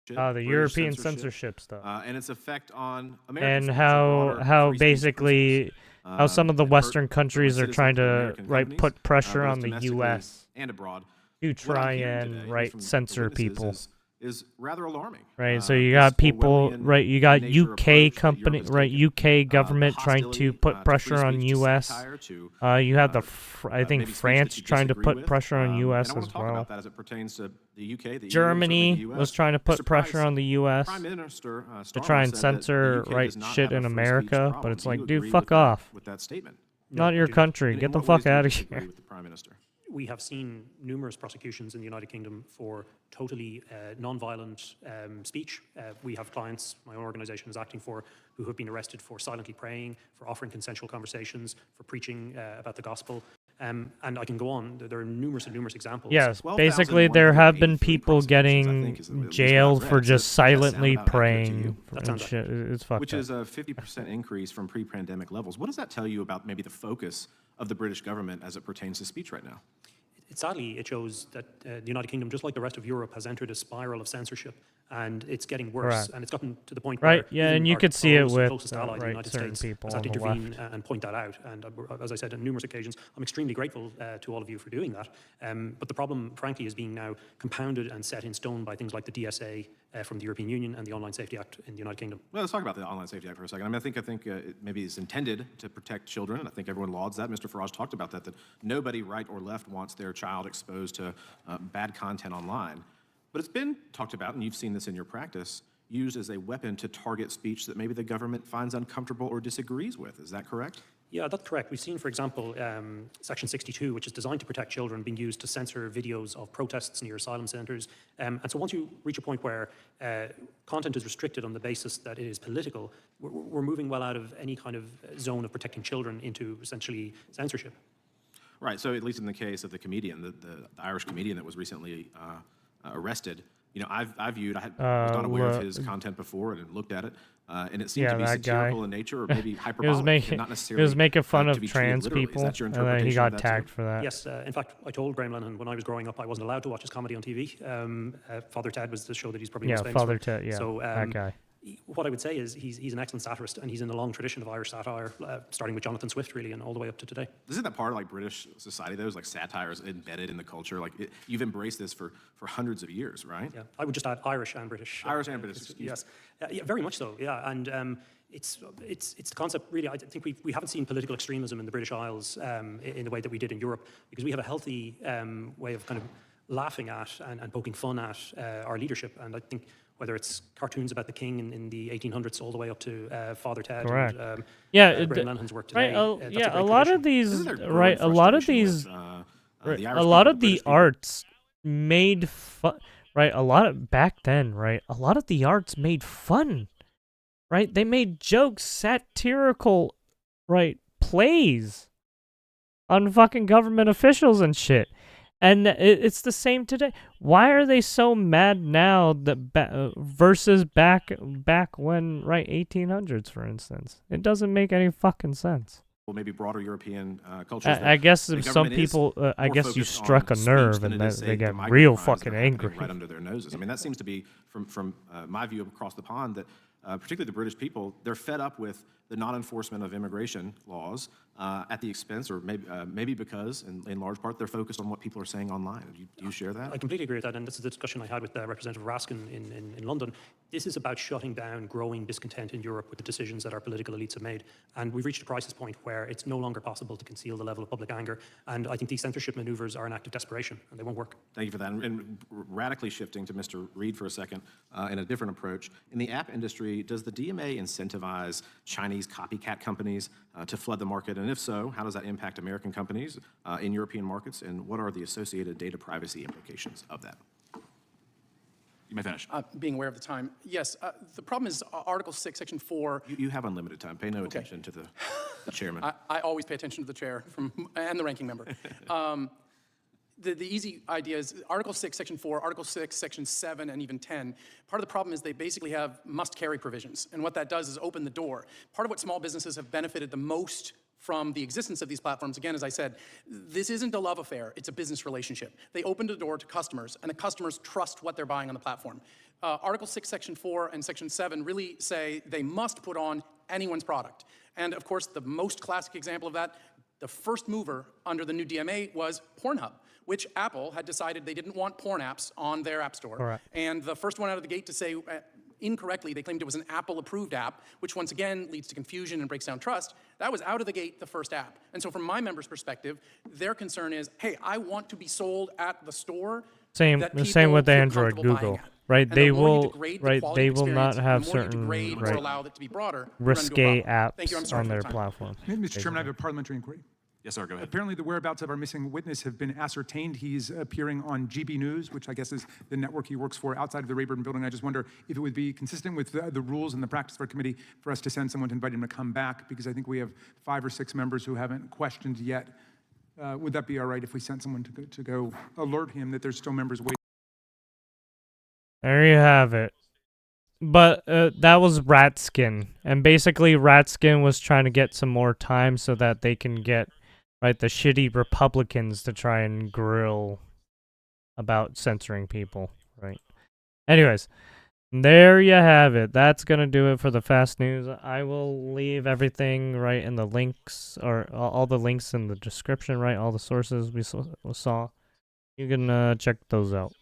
The European censorship stuff. And its effect on American and how basically how some of the Western countries are trying to put pressure on the U.S. and abroad to try and censor people. Is rather alarming. Right, so you got people, right? You got UK company, right? UK government trying to put pressure on US. You have I think France trying to put pressure on US as well. About that as it pertains to the UK, the Germany EU, was trying to put pressure on the US Prime Minister, to try and censor shit in America, but it's like, dude, fuck off. With that statement. Not your country. Get the fuck out of here. We have seen numerous prosecutions in the United Kingdom for totally non-violent speech. We have clients my own organisation is acting for who have been arrested for silently praying, for offering consensual conversations, for preaching about the gospel. And I can go on. There are numerous examples. Yes, basically there have been people getting jailed for just silently praying and shit. It's fucked Which up. is a 50% increase from pre-pandemic levels. What does that tell you about maybe the focus of the British government as it pertains to speech right now? Sadly, it shows that the United Kingdom, just like the rest of Europe, has entered a spiral of censorship, and it's getting worse. Right. And it's gotten to the point Right, where yeah, and you could see it with closest ally, the United certain States, people has had to on the intervene and point that out. And as I said on numerous occasions, I'm extremely grateful to all of you for doing that. But the problem, frankly, is being now compounded and set in stone by things like the DSA from the European Union and the Online Safety Act in the United Kingdom. Well, let's talk about the Online Safety Act for a second. I mean, I think it maybe it's intended to protect children, and I think everyone lauds that. Mr. Farage talked about that nobody, right or left, wants their child exposed to bad content online. But it's been talked about, and you've seen this in your practice, used as a weapon to target speech that maybe the government finds uncomfortable or disagrees with. Is that correct? Yeah, that's correct. We've seen, for example, Section 62, which is designed to protect children, being used to censor videos of protests near asylum centres. And so once you reach a point where content is restricted on the basis that it is political, we're moving well out of any kind of zone of protecting children into essentially censorship. Right, so at least in the case of the comedian, the Irish comedian that was recently arrested, you know, I was not aware of his content before and looked at it, and it seemed to be satirical in nature or maybe hyperbolic, and not necessarily he was making fun of to be treated trans literally. people, Is that your and interpretation then he got of that tagged too? for that. Yes, in fact, I told Graham Lennon when I was growing up I wasn't allowed to watch his comedy on TV. Father Ted was the show that he's probably most famous Father for. Ted, So, that guy. What I would say is he's an excellent satirist, and he's in a long tradition of Irish satire, starting with Jonathan Swift, really, and all the way up to today. Isn't that part of like British society, though? Is like satire is embedded in the culture. Like you've embraced this for hundreds of years, right? Yeah, I would just add Irish and British. Irish and British, yes, yeah, very much so. Yeah, and it's the concept. Really, I think we haven't seen political extremism in the British Isles in the way that we did in Europe, because we have a healthy way of kind of laughing at and poking fun at our leadership, and I think whether it's cartoons about the king in the 1800s all the way up to Father Ted Correct. and Graham Lennon's work today. Right, That's a lot of these, right, a lot of these, a lot of the arts made fun, right, back then, right, a lot of the arts made fun, right, they made jokes, satirical, right, plays on fucking government officials and shit. And it's the same today. Why are they so mad now that versus back when, right, 1800s, for instance? It doesn't make any fucking sense. Well, maybe broader European cultures. I guess some people, I guess you struck a nerve and they get real fucking angry. Right under their noses. I mean, that seems to be, from my view across the pond, that particularly the British people, they're fed up with the non-enforcement of immigration laws at the expense, or maybe because, in large part, they're focused on what people are saying online. Do you share that? I completely agree with that, and this is the discussion I had with Representative Raskin in London. This is about shutting down growing discontent in Europe with the decisions that our political elites have made, and we've reached a crisis point where it's no longer possible to conceal the level of public anger, and I think these censorship maneuvers are an act of desperation, and they won't work. Thank you for that. And radically shifting to Mr. Reed for a second, in a different approach, in the app industry, does the DMA incentivize Chinese copycat companies to flood the market? And if so, how does that impact American companies in European markets? And what are the associated data privacy implications of that? You may finish. Being aware of the time, yes. The problem is Article 6, Section 4. You have unlimited time. Pay no attention to the chairman. I always pay attention to the chair and the ranking member. The easy idea is Article 6, Section 4, Article 6, Section 7, and even 10. Part of the problem is they basically have must-carry provisions. And what that does is open the door. Part of what small businesses have benefited the most from the existence of these platforms, again, as I said, this isn't a love affair, it's a business relationship. They opened the door to customers, and the customers trust what they're buying on the platform. Article 6, Section 4, and Section 7 really say they must put on anyone's product. And of course, the most classic example of that, the first mover under the new DMA was Pornhub, which Apple had decided they didn't want porn apps on their app store. Correct. And the first one out of the gate to say, incorrectly, they claimed it was an Apple-approved app, which once again leads to confusion and breaks down trust. That was out of the gate the first app. And so from my members' perspective, their concern is, hey, I want to be sold at the store. Same with Android, Google, right? They will, they will not have certain risque apps on their platform. Mr. Chairman, I have a parliamentary inquiry. Yes, sir, go ahead. Apparently the whereabouts of our missing witness have been ascertained. He's appearing on GB News, which I guess is the network he works for outside of the Rayburn building. I just wonder if it would be consistent with the rules and the practice of our committee for us to send someone to invite him to come back, because I think we have 5 or 6 members who haven't questioned yet. Would that be all right if we sent someone to go alert him that there's still members waiting? There you have it. But that was Ratskin, and basically Ratskin was trying to get some more time so that they can get the shitty Republicans to try and grill about censoring people, right? Anyways, there you have it. That's going to do it for the fast news. I will leave everything right in the links, or all the links in the description, right? All the sources we saw. You can check those out.